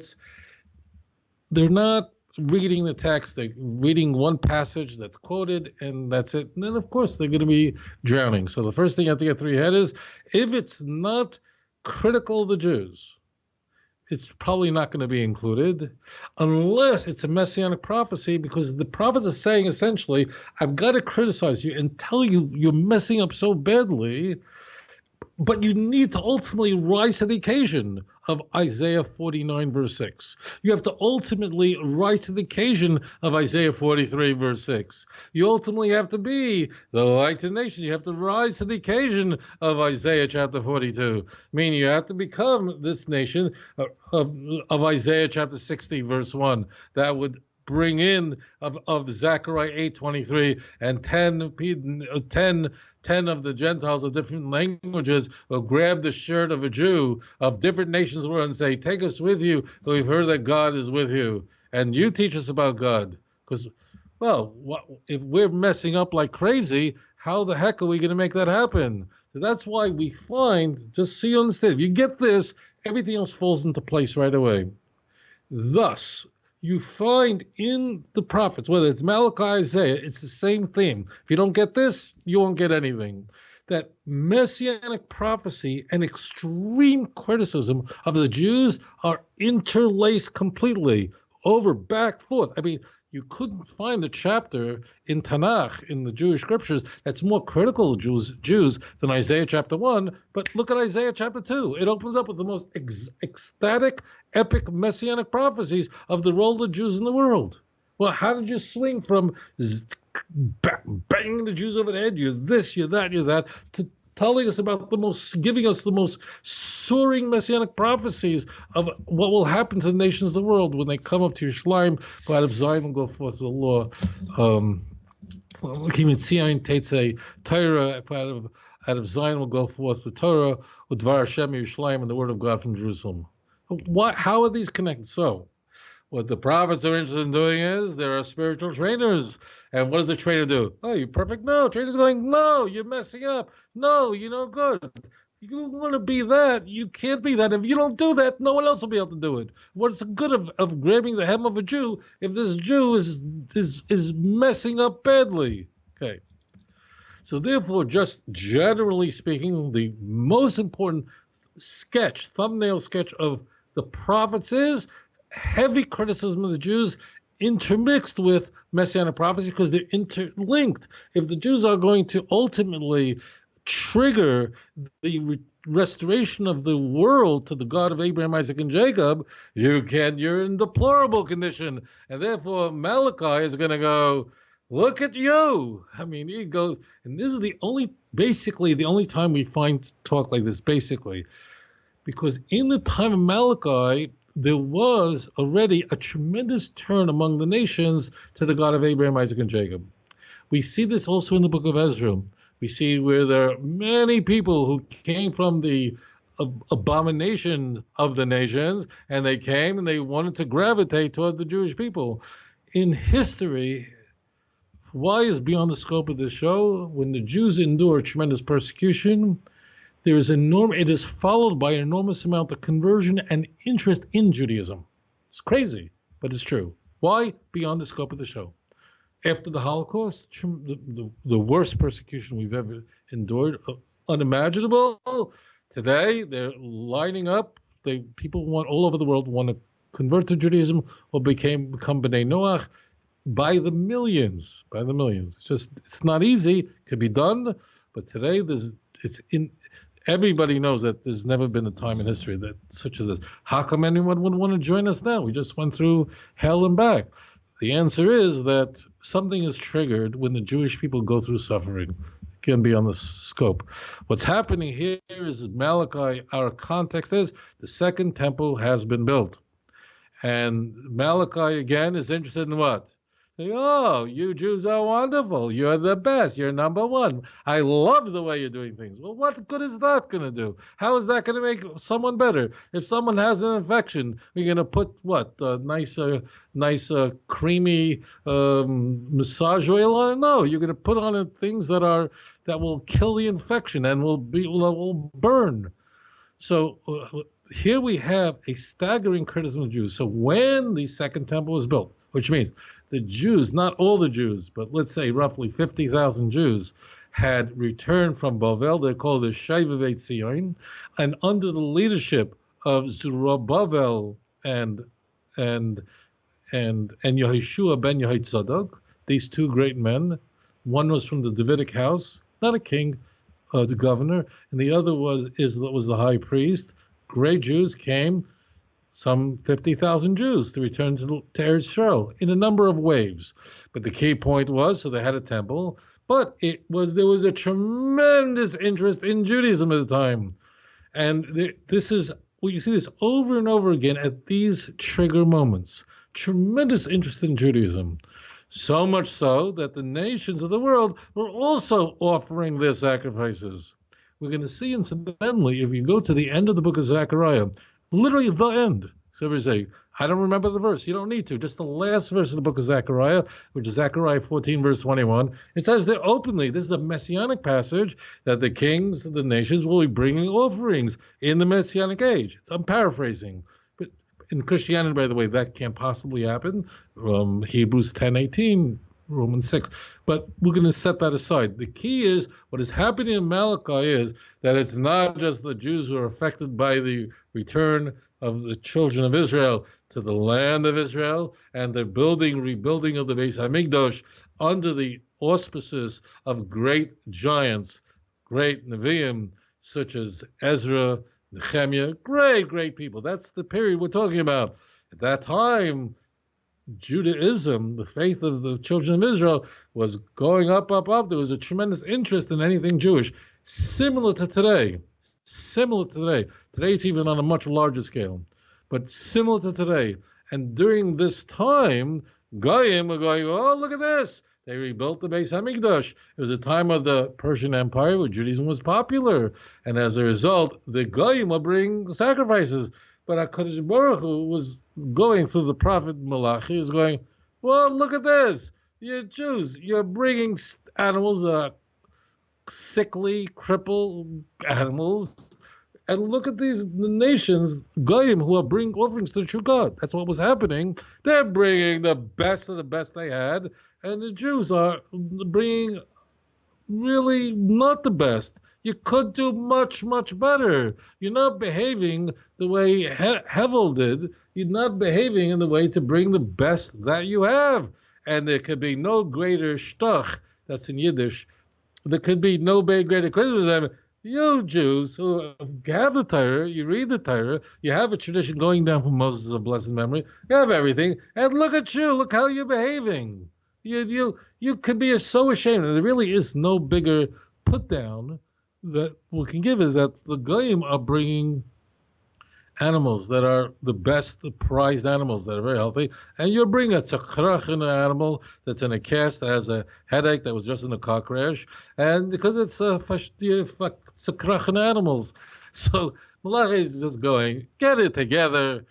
they're not reading the text, they're reading one passage that's quoted and that's it. And then of course they're going to be drowning. So the first thing you have to get through your head is, if it's not critical of the Jews, it's probably not going to be included unless it's a messianic prophecy, because the prophets are saying essentially, I've got to criticize you and tell you you're messing up so badly, but you need to ultimately rise to the occasion. of Isaiah 49, verse 6. You have to ultimately rise to the occasion of Isaiah 43, verse 6. You ultimately have to be the light to the nations. You have to rise to the occasion of Isaiah chapter 42, meaning you have to become this nation of Isaiah chapter 60, verse 1. That would bring in of Zechariah 8:23 and 10 of the Gentiles of different languages will grab the shirt of a Jew of different nations and say, take us with you, for we've heard that God is with you, and you teach us about God. Because, well, if we're messing up like crazy, how the heck are we going to make that happen? So that's why we find, just so you understand, if you get this, everything else falls into place right away. Thus, you find in the prophets, whether it's Malachi, Isaiah, it's the same theme. If you don't get this, you won't get anything. That Messianic prophecy and extreme criticism of the Jews are interlaced completely, over, back, forth. I mean, you couldn't find a chapter in Tanakh, in the Jewish scriptures, that's more critical of Jews than Isaiah chapter 1. But look at Isaiah chapter 2. It opens up with the most ecstatic, epic messianic prophecies of the role of the Jews in the world. Well, how did you swing from banging the Jews over the head, you're this, you're that, to telling us about giving us the most soaring messianic prophecies of what will happen to the nations of the world when they come up to Yerushalayim, go out of Zion and go forth the law. Even Tzion Tetzei Torah, out of Zion will go forth the Torah, with Dvar Hashem Yerushalayim, and the word of God from Jerusalem. How are these connected? So, what the prophets are interested in doing is there are spiritual trainers. And what does the trainer do? Oh, you're perfect? No. Trainer's going, no, you're messing up. No, you're no good. You want to be that. You can't be that. If you don't do that, no one else will be able to do it. What's the good of grabbing the hem of a Jew if this Jew is messing up badly? Okay. So therefore, just generally speaking, the most important thumbnail sketch of the prophets is heavy criticism of the Jews intermixed with Messianic prophecy because they're interlinked. If the Jews are going to ultimately trigger the restoration of the world to the God of Abraham, Isaac, and Jacob, you're in deplorable condition. And therefore, Malachi is going to go, look at you. I mean, he goes, and this is the only time we find talk like this, basically. Because in the time of Malachi, there was already a tremendous turn among the nations to the God of Abraham, Isaac, and Jacob. We see this also in the book of Ezra. We see where there are many people who came from the abomination of the nations, and they came and they wanted to gravitate toward the Jewish people. In history, why is beyond the scope of this show? When the Jews endure tremendous persecution, it is followed by an enormous amount of conversion and interest in Judaism. It's crazy, but it's true. Why? Beyond the scope of the show. After the Holocaust, the worst persecution we've ever endured, unimaginable. Today, they're lining up. People all over the world want to convert to Judaism or become B'nai Noach by the millions. It's not easy. It could be done, but today everybody knows that there's never been a time in history that such as this. How come anyone would want to join us now? We just went through hell and back. The answer is that something is triggered when the Jewish people go through suffering. It can be on the scope. What's happening here is Malachi, our context is the second temple has been built. And Malachi, again, is interested in what? Oh, you Jews are wonderful. You're the best. You're number one. I love the way you're doing things. Well, what good is that going to do? How is that going to make someone better? If someone has an infection, we're going to put what? Nice, creamy massage oil on it? No, you're going to put on it things that will kill the infection and will burn. So here we have a staggering criticism of Jews. So when the second temple was built, which means the Jews, not all the Jews, but let's say roughly 50,000 Jews, had returned from Bavel. They're called the Shivavei Tzion, and under the leadership of Zerubbabel and Yehoshua ben Yehoitzadok, these two great men. One was from the Davidic house, not a king, the governor, and the other was the high priest. great Jews came, some 50,000 Jews, to return to Eretz Yisrael in a number of waves. But the key point was, so they had a temple, but there was a tremendous interest in Judaism at the time. And this is, well, you see this over and over again at these trigger moments. Tremendous interest in Judaism. So much so that the nations of the world were also offering their sacrifices. We're going to see, incidentally, if you go to the end of the book of Zechariah, literally the end. So we say, I don't remember the verse. You don't need to. Just the last verse of the book of Zechariah, which is Zechariah 14, verse 21. It says there openly, this is a Messianic passage, that the kings of the nations will be bringing offerings in the Messianic age. I'm paraphrasing. But in Christianity, by the way, that can't possibly happen. Hebrews 10:18. Romans 6. But we're going to set that aside. The key is, what is happening in Malachi is that it's not just the Jews who are affected by the return of the children of Israel to the land of Israel and the rebuilding of the Beis Hamikdash under the auspices of great giants, great Nevi'im, such as Ezra, Nehemiah, great people. That's the period we're talking about. At that time, Judaism, the faith of the children of Israel, was going up. There was a tremendous interest in anything Jewish, similar to today. Today it's even on a much larger scale, but similar to today. And during this time, Goyim were going, oh, look at this. They rebuilt the Beis Hamikdash. It was a time of the Persian Empire where Judaism was popular. And as a result, the Goyim were bringing sacrifices. But HaKadosh Baruch Hu was going through the prophet Malachi, is going, well, look at this. You Jews, you're bringing animals that are sickly, crippled animals. And look at the nations, Goyim, who are bringing offerings to the true God. That's what was happening. They're bringing the best of the best they had. And the Jews are bringing really not the best. You could do much, much better. You're not behaving the way Hevel did. You're not behaving in the way to bring the best that you have. And there could be no greater shtuch, that's in Yiddish, there could be no greater criticism. You Jews who have the Torah, you read the Torah, you have a tradition going down from Moses of blessed memory, you have everything, and look at you, look how you're behaving. You could be so ashamed. And there really is no bigger put down that we can give, is that the Goyim are bringing animals that are the best, the prized animals that are very healthy, and you're bringing a tzakrachin animal that's in a cast that has a headache that was just in a car crash, and because it's tzakrachin animals. So Malachi is just going, get it together.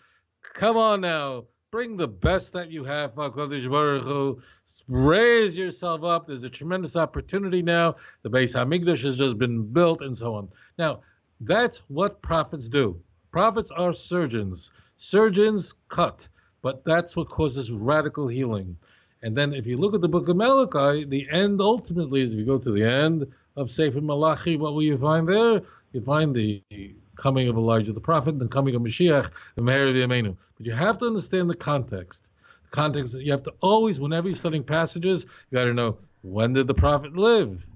Come on now. Bring the best that you have, HaKadosh Baruch Hu. Raise yourself up. There's a tremendous opportunity now. The Beis Hamikdash has just been built, and so on. Now, that's what prophets do. Prophets are surgeons. Surgeons cut, but that's what causes radical healing. And then if you look at the book of Malachi, the end ultimately is, if you go to the end of Sefer Malachi, what will you find there? You find the coming of Elijah the prophet, the coming of Mashiach, the Meher of Yameinu. But you have to understand the context. The context, you have to always, whenever you're studying passages, you got to know, when did the prophet live?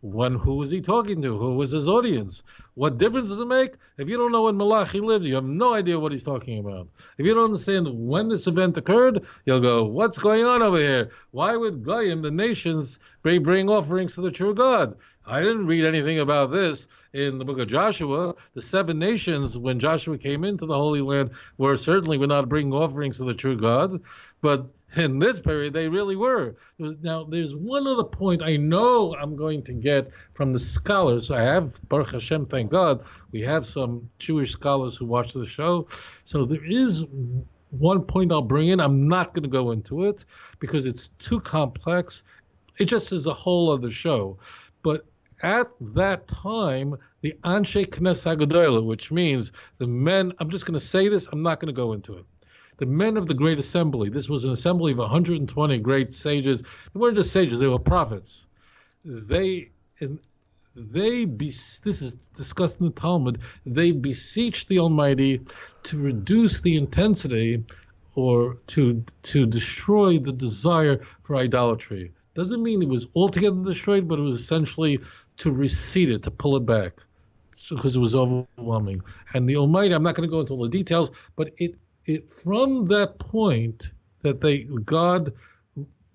Who was he talking to? Who was his audience? What difference does it make? If you don't know when Malachi lived, you have no idea what he's talking about. If you don't understand when this event occurred, you'll go, what's going on over here? Why would Goyim, the nations, bring offerings to the true God? I didn't read anything about this in the book of Joshua. The 7 nations, when Joshua came into the Holy Land, were not bringing offerings to the true God. But in this period, they really were. Now, there's one other point I know I'm going to get from the scholars. I have, Baruch Hashem, thank God, we have some Jewish scholars who watch the show. So there is one point I'll bring in. I'm not going to go into it because it's too complex. It just is a whole other show. But at that time, the Anshe Knesset HaGedolah, which means the men, I'm just going to say this, I'm not going to go into it. The men of the Great Assembly, this was an assembly of 120 great sages. They weren't just sages, they were prophets. This is discussed in the Talmud, they beseeched the Almighty to reduce the intensity or to destroy the desire for idolatry. Doesn't mean it was altogether destroyed, but it was essentially to recede it, to pull it back. because it was overwhelming. And the Almighty, I'm not going to go into all the details, but it from that point that God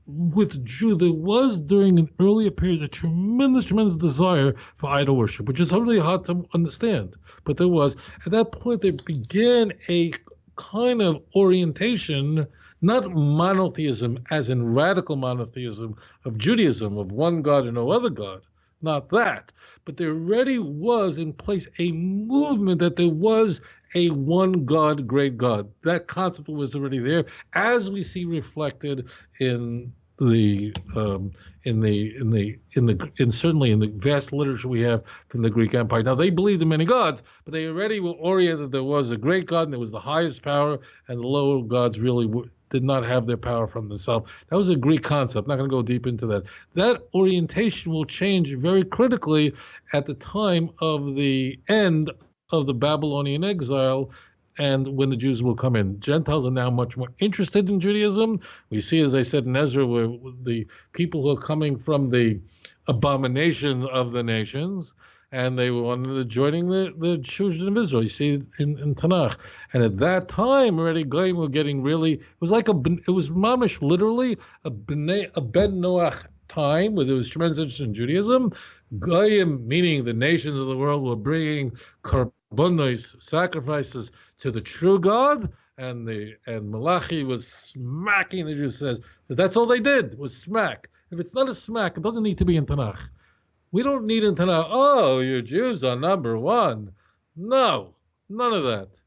withdrew, there was during an earlier period a tremendous desire for idol worship, which is really hard to understand. But there was, at that point, there began a kind of orientation, not monotheism as in radical monotheism of Judaism, of one God and no other God, not that, but there already was in place a movement that there was a one God, great God. That concept was already there, as we see reflected in certainly in the vast literature we have from the Greek Empire. Now they believed in many gods, but they already were oriented. There was a great God, and there was the highest power, and the lower gods really did not have their power from themselves. That was a Greek concept. I'm not going to go deep into that. That orientation will change very critically at the time of the end of the Babylonian exile, and when the Jews will come in. Gentiles are now much more interested in Judaism. We see, as I said in Ezra, where the people who are coming from the abomination of the nations, and they wanted to joining the children of Israel. You see it in Tanakh. And at that time, already Goyim were getting really, it was mamish, literally, a Ben Noach time where there was tremendous interest in Judaism. Goyim, meaning the nations of the world, were bringing korbanos, sacrifices to the true God, and Malachi was smacking the Jews. Says, but that's all they did was smack. If it's not a smack, it doesn't need to be in Tanakh. We don't need in Tanakh, oh, you Jews are number one. No, none of that.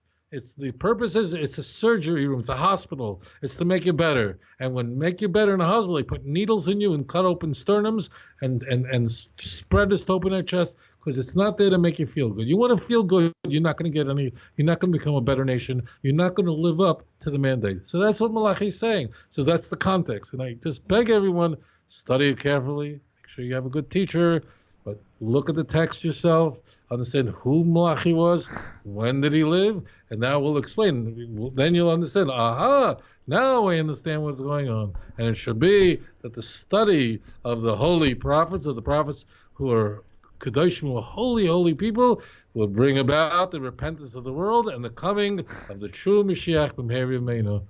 The purpose is it's a surgery room, it's a hospital. It's to make you better. And when make you better in a hospital, they put needles in you and cut open sternums and spread this to open their chest, because it's not there to make you feel good. You want to feel good, you're not going to become a better nation. You're not going to live up to the mandate. So that's what Malachi is saying. So that's the context. And I just beg everyone, study it carefully. Make sure you have a good teacher. But look at the text yourself, understand who Malachi was, when did he live, and now we'll explain. Then you'll understand, aha, now I understand what's going on. And it should be that the study of the holy prophets, of the prophets who are Kedoshim, who are holy people, will bring about the repentance of the world and the coming of the true Mashiach b'meheri yameinu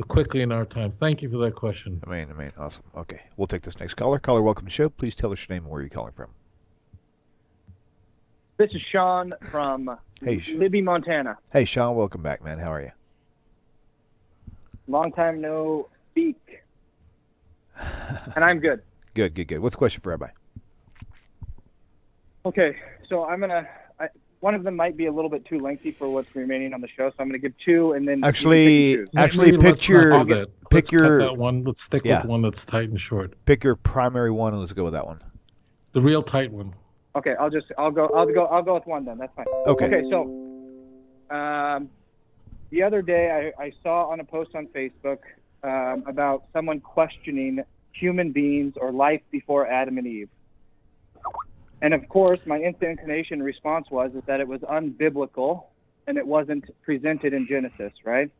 quickly in our time. Thank you for that question. Amen. Awesome. Okay, we'll take this next caller. Caller, welcome to the show. Please tell us your name and where you're calling from. This is Sean from Libby, Montana. Hey, Sean, welcome back, man. How are you? Long time no speak. And I'm good. Good. What's the question for Rabbi? Okay, so one of them might be a little bit too lengthy for what's remaining on the show, so I'm going to give two, and then actually pick your that one. Let's stick with one that's tight and short. Pick your primary one, and let's go with that one. The real tight one. Okay, I'll go with one then. That's fine. Okay. So, the other day I saw on a post on Facebook about someone questioning human beings or life before Adam and Eve, and of course my instant inclination response was that it was unbiblical and it wasn't presented in Genesis, right?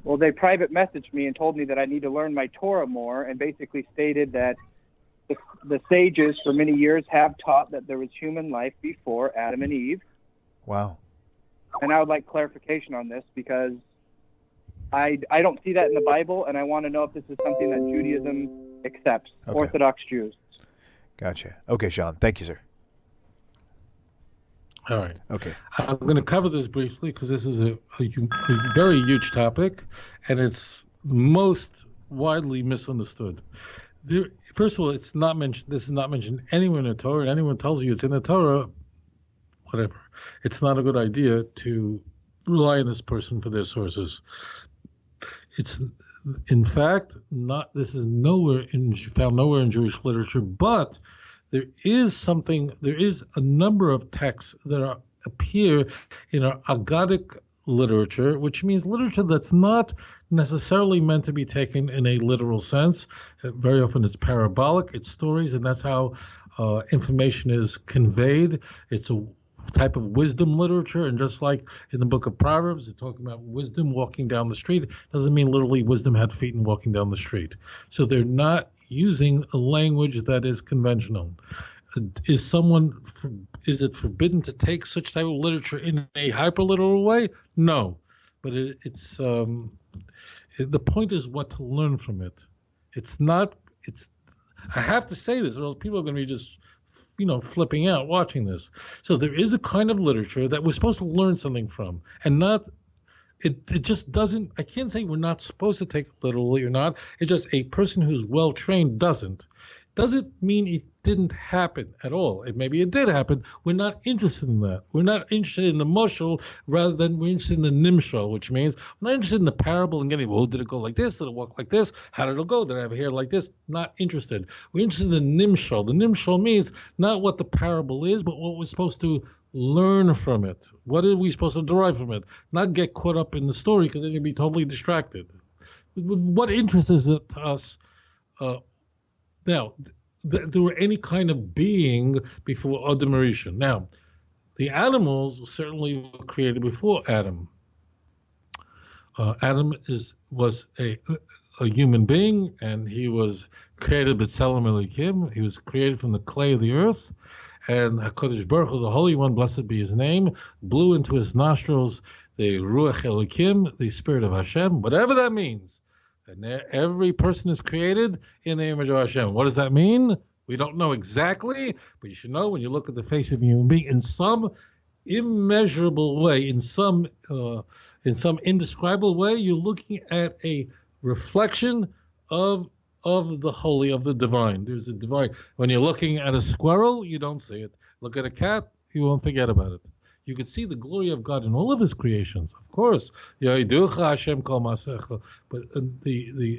Well, they private messaged me and told me that I need to learn my Torah more, and basically stated that the sages for many years have taught that there was human life before Adam and Eve. Wow. And I would like clarification on this, because I don't see that in the Bible, and I want to know if this is something that Judaism accepts, Orthodox Jews. Gotcha. Okay, Sean. Thank you, sir. All right. Okay. I'm going to cover this briefly because this is a very huge topic, and it's most widely misunderstood. First of all, it's not mentioned. This is not mentioned anywhere in the Torah. And anyone tells you it's in the Torah, whatever. It's not a good idea to rely on this person for their sources. It's, in fact, not. This is found nowhere in Jewish literature. But there is a number of texts that appear in our Aggadic literature, which means literature that's not necessarily meant to be taken in a literal sense. Very often it's parabolic, it's stories, and that's how information is conveyed. It's a type of wisdom literature, and just like in the book of Proverbs, they're talking about wisdom walking down the street. Doesn't mean literally wisdom had feet and walking down the street. So they're not using a language that is conventional. is it forbidden to take such type of literature in a hyperliteral way? No, but the point is what to learn from it. It's not. I have to say this, or else people are going to be just, flipping out watching this. So there is a kind of literature that we're supposed to learn something from, and not. It just doesn't. I can't say we're not supposed to take it literally or not. It's just a person who's well trained doesn't. Doesn't mean it didn't happen at all. Maybe it did happen. We're not interested in that. We're not interested in the mushal rather than we're interested in the nimshal, which means we're not interested in the parable and getting, did it go like this? Did it walk like this? How did it go? Did I have hair like this? Not interested. We're interested in the nimshal. The nimshal means not what the parable is, but what we're supposed to learn from it. What are we supposed to derive from it? Not get caught up in the story because then you'd be totally distracted. What interest is it to us? Now, there were any kind of being before Adam Rishon. Now, the animals certainly were created before Adam. Adam was a human being, and he was created b'tselem Elokim. He was created from the clay of the earth, and HaKadosh Baruch Hu, the Holy One, blessed be His name, blew into his nostrils the Ruach Elokim, the Spirit of Hashem, whatever that means. And every person is created in the image of Hashem. What does that mean? We don't know exactly, but you should know when you look at the face of a human being, in some immeasurable way, in some indescribable way, you're looking at a reflection of the holy, of the divine. There's a divine. When you're looking at a squirrel, you don't see it. Look at a cat, you won't forget about it. You could see the glory of God in all of His creations, of course. But the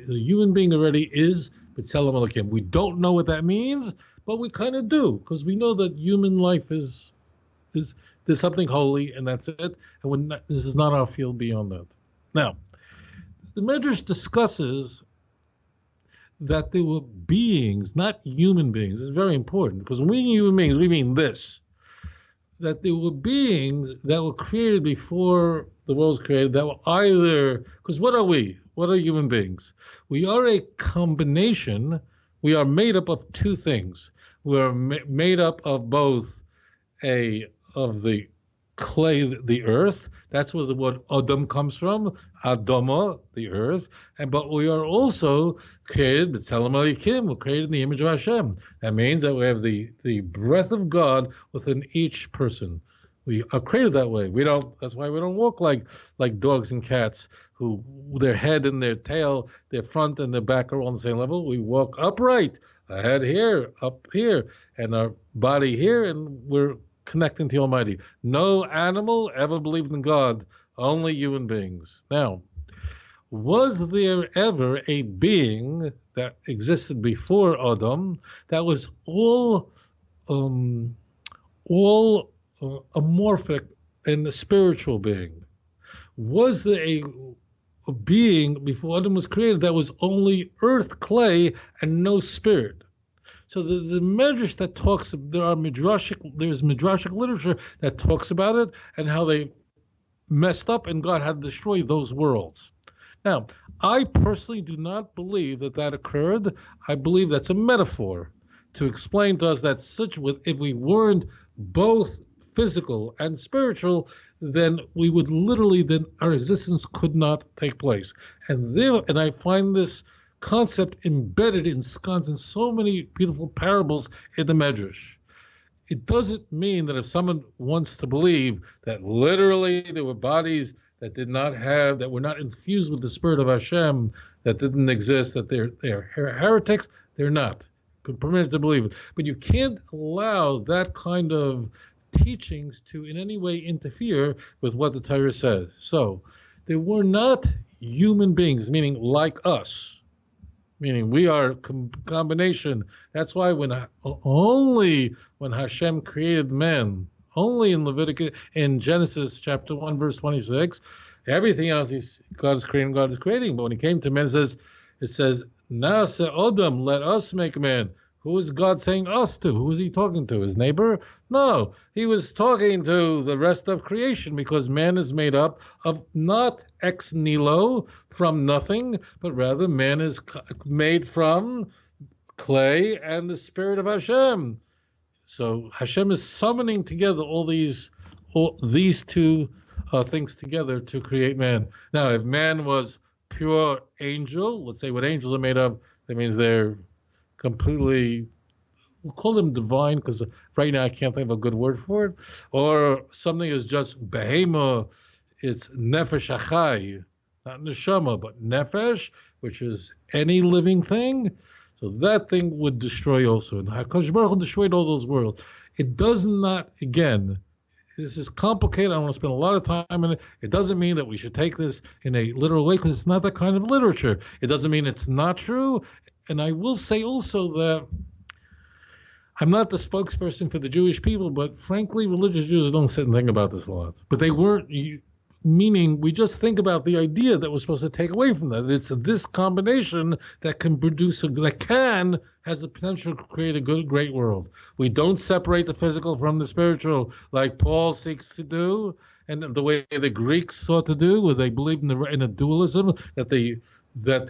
human being already is b'tselem Elokim. We don't know what that means, but we kind of do, because we know that human life is there's something holy, and that's it. And this is not our field beyond that. Now, the Medrash discusses that there were beings, not human beings. This is very important, because when we mean human beings, we mean this. That there were beings that were created before the world was created that were either, because what are we? What are human beings? We are a combination. We are made up of two things. We are made up of both of the clay, the earth. That's where the word Adam comes from, Adama, the earth. But we are also created, b'tselem Elokim, we're created in the image of Hashem. That means that we have the breath of God within each person. We are created that way. That's why we don't walk like dogs and cats, who their head and their tail, their front and their back are on the same level. We walk upright, a head here, up here, and our body here, and we're connecting to the Almighty. No animal ever believed in God, only human beings. Now, was there ever a being that existed before Adam that was all amorphic and a spiritual being? Was there a being before Adam was created that was only earth, clay, and no spirit? So the Medrash that talks, there's midrashic literature that talks about it and how they messed up and God had to destroy those worlds. Now, I personally do not believe that occurred. I believe that's a metaphor to explain to us that if we weren't both physical and spiritual, then we would then our existence could not take place. And I find this concept embedded, ensconced in so many beautiful parables in the Medrash. It doesn't mean that if someone wants to believe that literally there were bodies that were not infused with the Spirit of Hashem, that didn't exist, that they're heretics. They're not permitted to believe it. But you can't allow that kind of teachings to in any way interfere with what the Torah says. So they were not human beings, meaning like us. Meaning we are a combination. That's why only when Hashem created man, only in Genesis chapter 1, verse 26, everything else God is creating. But when he came to man, it says, Na'aseh Adam, let us make man. Who is God saying us to? Who is he talking to? His neighbor? No, he was talking to the rest of creation, because man is made up of not ex nihilo, from nothing, but rather man is made from clay and the Spirit of Hashem. So Hashem is summoning together all these two things together to create man. Now, if man was pure angel, let's say what angels are made of, that means they're completely, we'll call them divine, because right now I can't think of a good word for it, or something is just behema, it's nefesh achai, not neshama, but nefesh, which is any living thing. So that thing would destroy also. And HaKadosh Baruch Hu destroyed all those worlds. It does not, again, this is complicated. I don't want to spend a lot of time on it. It doesn't mean that we should take this in a literal way, because it's not that kind of literature. It doesn't mean it's not true. And I will say also that I'm not the spokesperson for the Jewish people, but frankly, religious Jews don't sit and think about this a lot. But they weren't, meaning we just think about the idea that we're supposed to take away from that. It's this combination that can has the potential to create a good, great world. We don't separate the physical from the spiritual like Paul seeks to do, and the way the Greeks sought to do, where they believed in a dualism, that the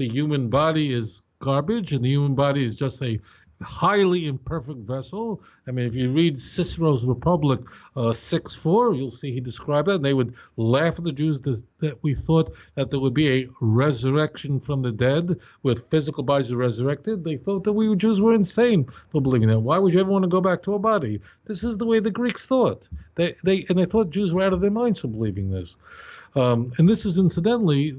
human body is garbage and the human body is just a highly imperfect vessel. I mean, if you read Cicero's Republic 6:4, you'll see he described that, and they would laugh at the Jews that we thought that there would be a resurrection from the dead, where physical bodies are resurrected. They thought that we Jews were insane for believing that. Why would you ever want to go back to a body? This is the way the Greeks thought. They thought Jews were out of their minds for believing this. And this is incidentally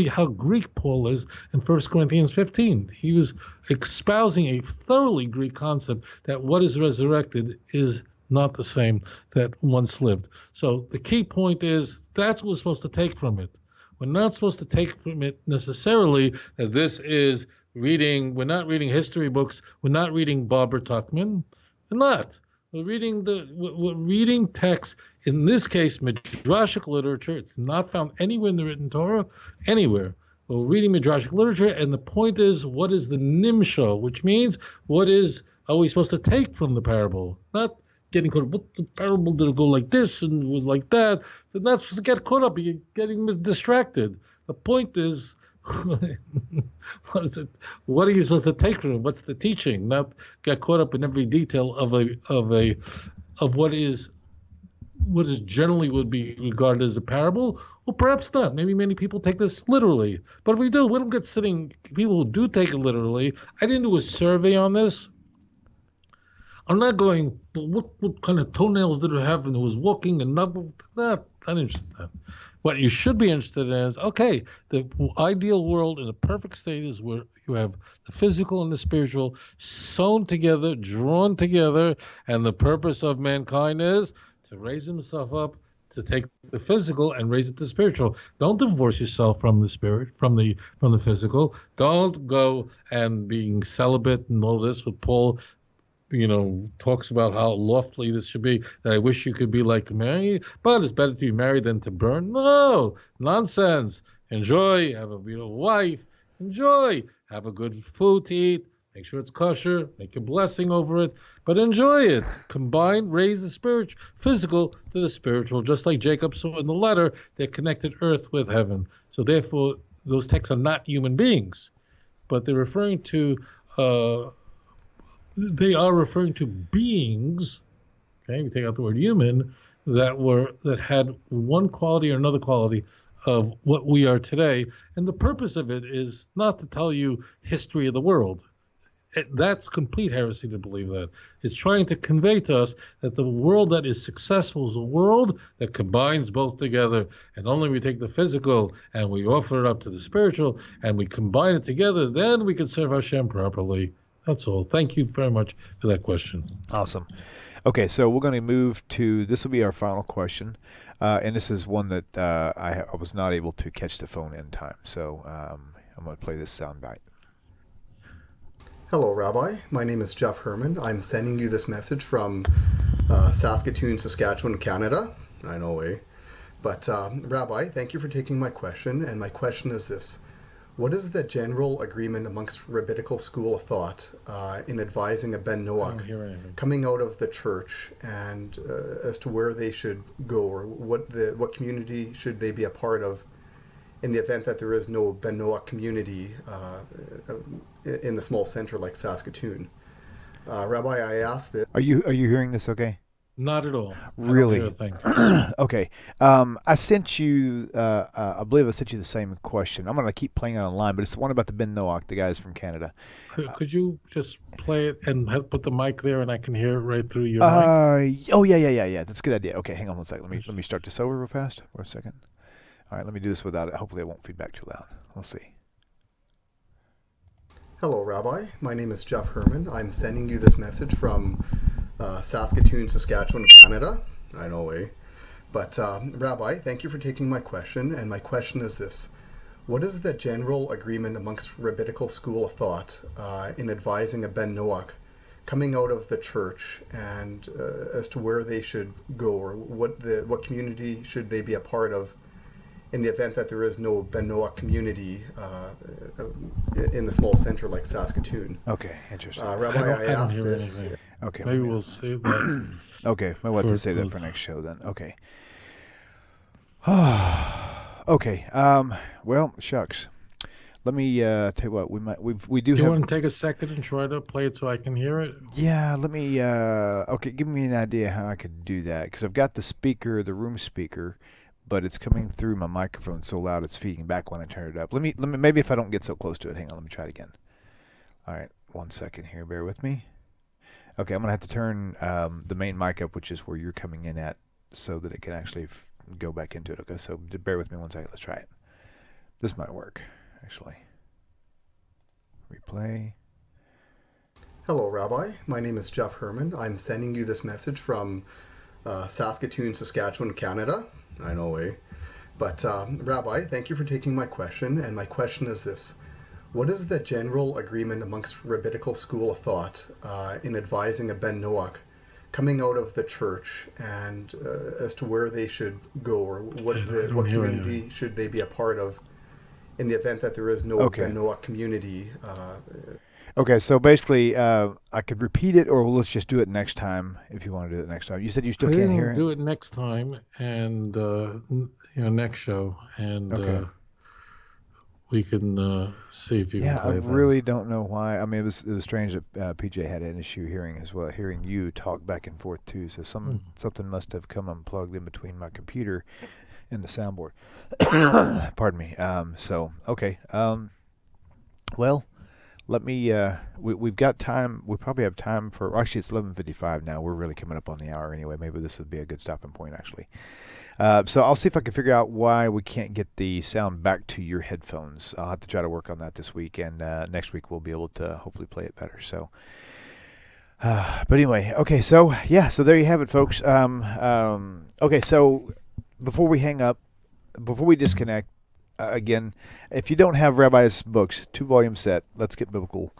how Greek Paul is in 1 Corinthians 15. He was espousing a thoroughly Greek concept that what is resurrected is not the same that once lived. So the key point is that's what we're supposed to take from it. We're not supposed to take from it necessarily that this is reading. We're not reading history books. We're not reading Barbara Tuchman. We're not. We're reading texts, in this case, midrashic literature. It's not found anywhere in the written Torah, anywhere. We're reading midrashic literature, and the point is, what is the nimshal, which means what are we supposed to take from the parable? Not getting caught up. What the parable did it go like this and was like that? They're not supposed to get caught up. You're getting distracted. The point is, what is it? What are you supposed to take from it? What's the teaching? Not get caught up in every detail of what is generally would be regarded as a parable. Well, perhaps not. Maybe many people take this literally. But if we don't get people who do take it literally. I didn't do a survey on this. I'm not going, but what kind of toenails did it have and who was walking and not interested in that. What you should be interested in is, okay, the ideal world in a perfect state is where you have the physical and the spiritual sewn together, drawn together, and the purpose of mankind is to raise himself up, to take the physical and raise it to spiritual. Don't divorce yourself from the spirit, from the physical. Don't go and being celibate and all this with Paul, talks about how loftily this should be, that I wish you could be like Mary, but it's better to be married than to burn. No, nonsense. Enjoy, have a beautiful wife, enjoy, have a good food to eat, make sure it's kosher, make a blessing over it, but enjoy it. Combine, raise the physical to the spiritual, just like Jacob saw in the letter, they connected earth with heaven. So therefore, those texts are not human beings, but they're referring to beings, okay, you take out the word human, that had one quality or another quality of what we are today. And the purpose of it is not to tell you history of the world. That's complete heresy to believe that. It's trying to convey to us that the world that is successful is a world that combines both together. And only we take the physical and we offer it up to the spiritual and we combine it together, then we can serve Hashem properly. That's all. Thank you very much for that question. Awesome. Okay, so we're going to move to, this will be our final question. And this is one that I was not able to catch the phone in time. So I'm going to play this soundbite. Hello, Rabbi. My name is Jeff Herman. I'm sending you this message from Saskatoon, Saskatchewan, Canada. I know, eh? But Rabbi, thank you for taking my question. And my question is this. What is the general agreement amongst rabbinical school of thought in advising a Ben Noach coming out of the church and as to where they should go, or what community should they be a part of in the event that there is no Ben Noach community in the small center like Saskatoon? Rabbi, I asked it. Are you hearing this okay? Not at all. Really? I don't hear a thing. Okay. I sent you, I believe I sent you the same question. I'm going to keep playing it online, but it's the one about the Ben Noach, the guys from Canada. Could you just play it and put the mic there, and I can hear it right through your mic? Oh, yeah. That's a good idea. Okay, hang on one second. Let me start this over real fast for a second. All right, let me do this without it. Hopefully it won't feedback too loud. We'll see. Hello, Rabbi. My name is Jeff Herman. I'm sending you this message from Saskatoon, Saskatchewan, Canada. I know, eh? But Rabbi, thank you for taking my question. And my question is this. What is the general agreement amongst rabbinical school of thought in advising a Ben Noach coming out of the church and as to where they should go, or what community should they be a part of in the event that there is no Ben Noach community in the small center like Saskatoon? Okay, interesting. Rabbi, I don't asked hear this. anything. Okay. Maybe we'll save that. Okay, I'll have to say that for next show then. Okay. Okay. Well, shucks. Let me tell you what we do. Do you have, want to take a second and try to play it so I can hear it? Yeah. Let me. Okay. Give me an idea how I could do that, because I've got the speaker, the room speaker, but it's coming through my microphone so loud it's feeding back when I turn it up. Let me. Maybe if I don't get so close to it, hang on. Let me try it again. All right. 1 second here. Bear with me. Okay. I'm gonna have to turn the main mic up, which is where you're coming in at, so that it can actually go back into it. Okay. So bear with me 1 second. Let's try it. This might work. Actually. Replay. Hello, Rabbi. My name is Jeff Herman. I'm sending you this message from Saskatoon, Saskatchewan, Canada. I know, eh? But Rabbi, thank you for taking my question. And my question is this. What is the general agreement amongst rabbinical school of thought in advising a Ben Noach coming out of the church and as to where they should go, or what community should they be a part of in the event that there is no Ben Noach community? Okay, so basically, I could repeat it, or let's just do it next time if you want to do it next time. You said you still can't hear it? Do it next time, and next show, and we can see if you can play I that. really don't know why. I mean, it was strange that PJ had an issue hearing as well, hearing you talk back and forth too. So something must have come unplugged in between my computer and the soundboard. Pardon me. Well, let me. We've got time. We probably have time for. Actually, it's 11:55 now. We're really coming up on the hour anyway. Maybe this would be a good stopping point, actually. So I'll see if I can figure out why we can't get the sound back to your headphones. I'll have to try to work on that this week, and next week we'll be able to hopefully play it better. So. But anyway, okay. So so there you have it, folks. Okay, so before we hang up, before we disconnect. Again, if you don't have Rabbi's books, 2-volume set, Let's Get Biblical,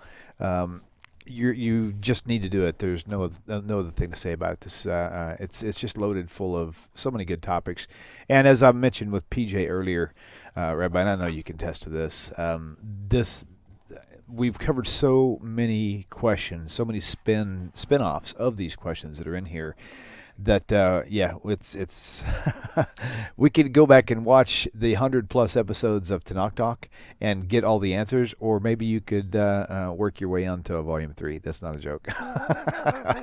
you just need to do it. There's no other thing to say about it. This it's just loaded full of so many good topics. And as I mentioned with PJ earlier, Rabbi, and I know you can attest to this, we've covered so many questions, so many spin-offs of these questions that are in here. That it's we could go back and watch the 100+ episodes of Tanakh Talk and get all the answers, or maybe you could work your way onto a volume 3. That's not a joke.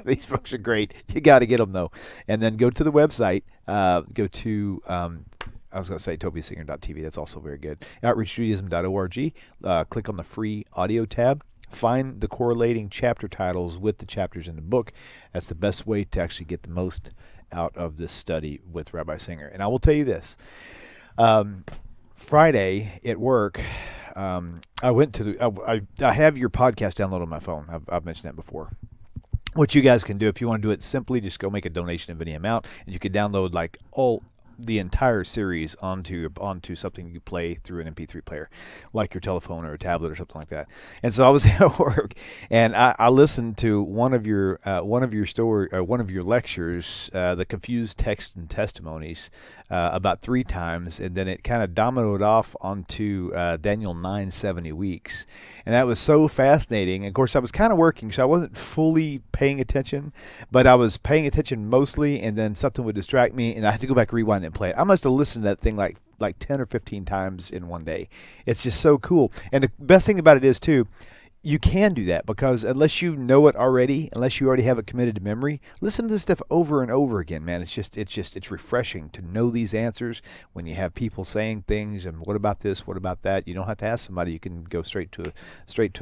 These books are great. You got to get them though, and then go to the website. Go to I was going to say toviasinger.tv. That's also very good. OutreachJudaism.org. Click on the free audio tab. Find the correlating chapter titles with the chapters in the book. That's the best way to actually get the most out of this study with Rabbi Singer. And I will tell you this. Friday at work, I went to I have your podcast downloaded on my phone. I've mentioned that before. What you guys can do, if you want to do it simply, just go make a donation of any amount, and you can download like the entire series onto something you play through an MP3 player, like your telephone or a tablet or something like that. And so I was at work, and I listened to one of your lectures, the Confused Text and Testimonies, about 3 times, and then it kind of dominoed off onto Daniel 9 70 weeks, and that was so fascinating. And of course, I was kind of working, so I wasn't fully paying attention, but I was paying attention mostly, and then something would distract me, and I had to go back, rewind, and play it. I must have listened to that thing like 10 or 15 times in one day. It's just so cool. And the best thing about it is too, you can do that, because unless you know it already, unless you already have it committed to memory, listen to this stuff over and over again, man. It's refreshing to know these answers when you have people saying things and what about this, what about that. You don't have to ask somebody. You can go straight to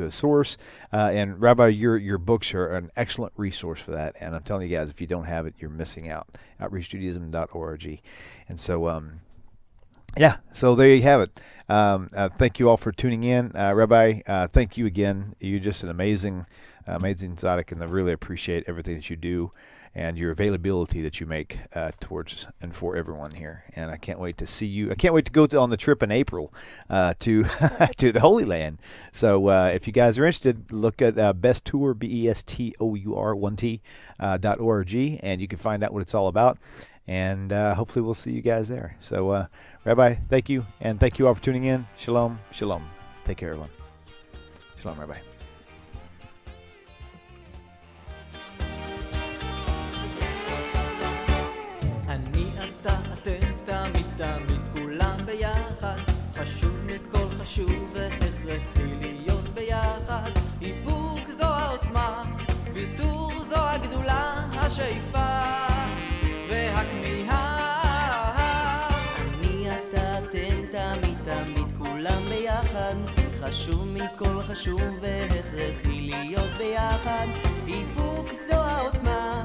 a source. And Rabbi, your books are an excellent resource for that. And I'm telling you guys, if you don't have it, you're missing out. OutreachJudaism.org. And so, yeah, so there you have it. Thank you all for tuning in. Rabbi, thank you again. You're just an amazing tzaddik, and I really appreciate everything that you do and your availability that you make towards and for everyone here. And I can't wait to see you. I can't wait to go on the trip in April to to the Holy Land. So if you guys are interested, look at BestTour, BESTOUR1T.org, and you can find out what it's all about. And hopefully we'll see you guys there. So, Rabbi, thank you, and thank you all for tuning in. Shalom, shalom. Take care, everyone. Shalom, Rabbi. אני אתה אתם תמיד תמיד כולם ביחד חשוב מכל חשוב והכרחי להיות ביחד איפוק זו העוצמה ויתור זו הגדולה השאיפה והכמיהה אני אתה אתם תמיד תמיד כולם ביחד חשוב מכל חשוב והכרחי להיות ביחד איפוק זו העוצמה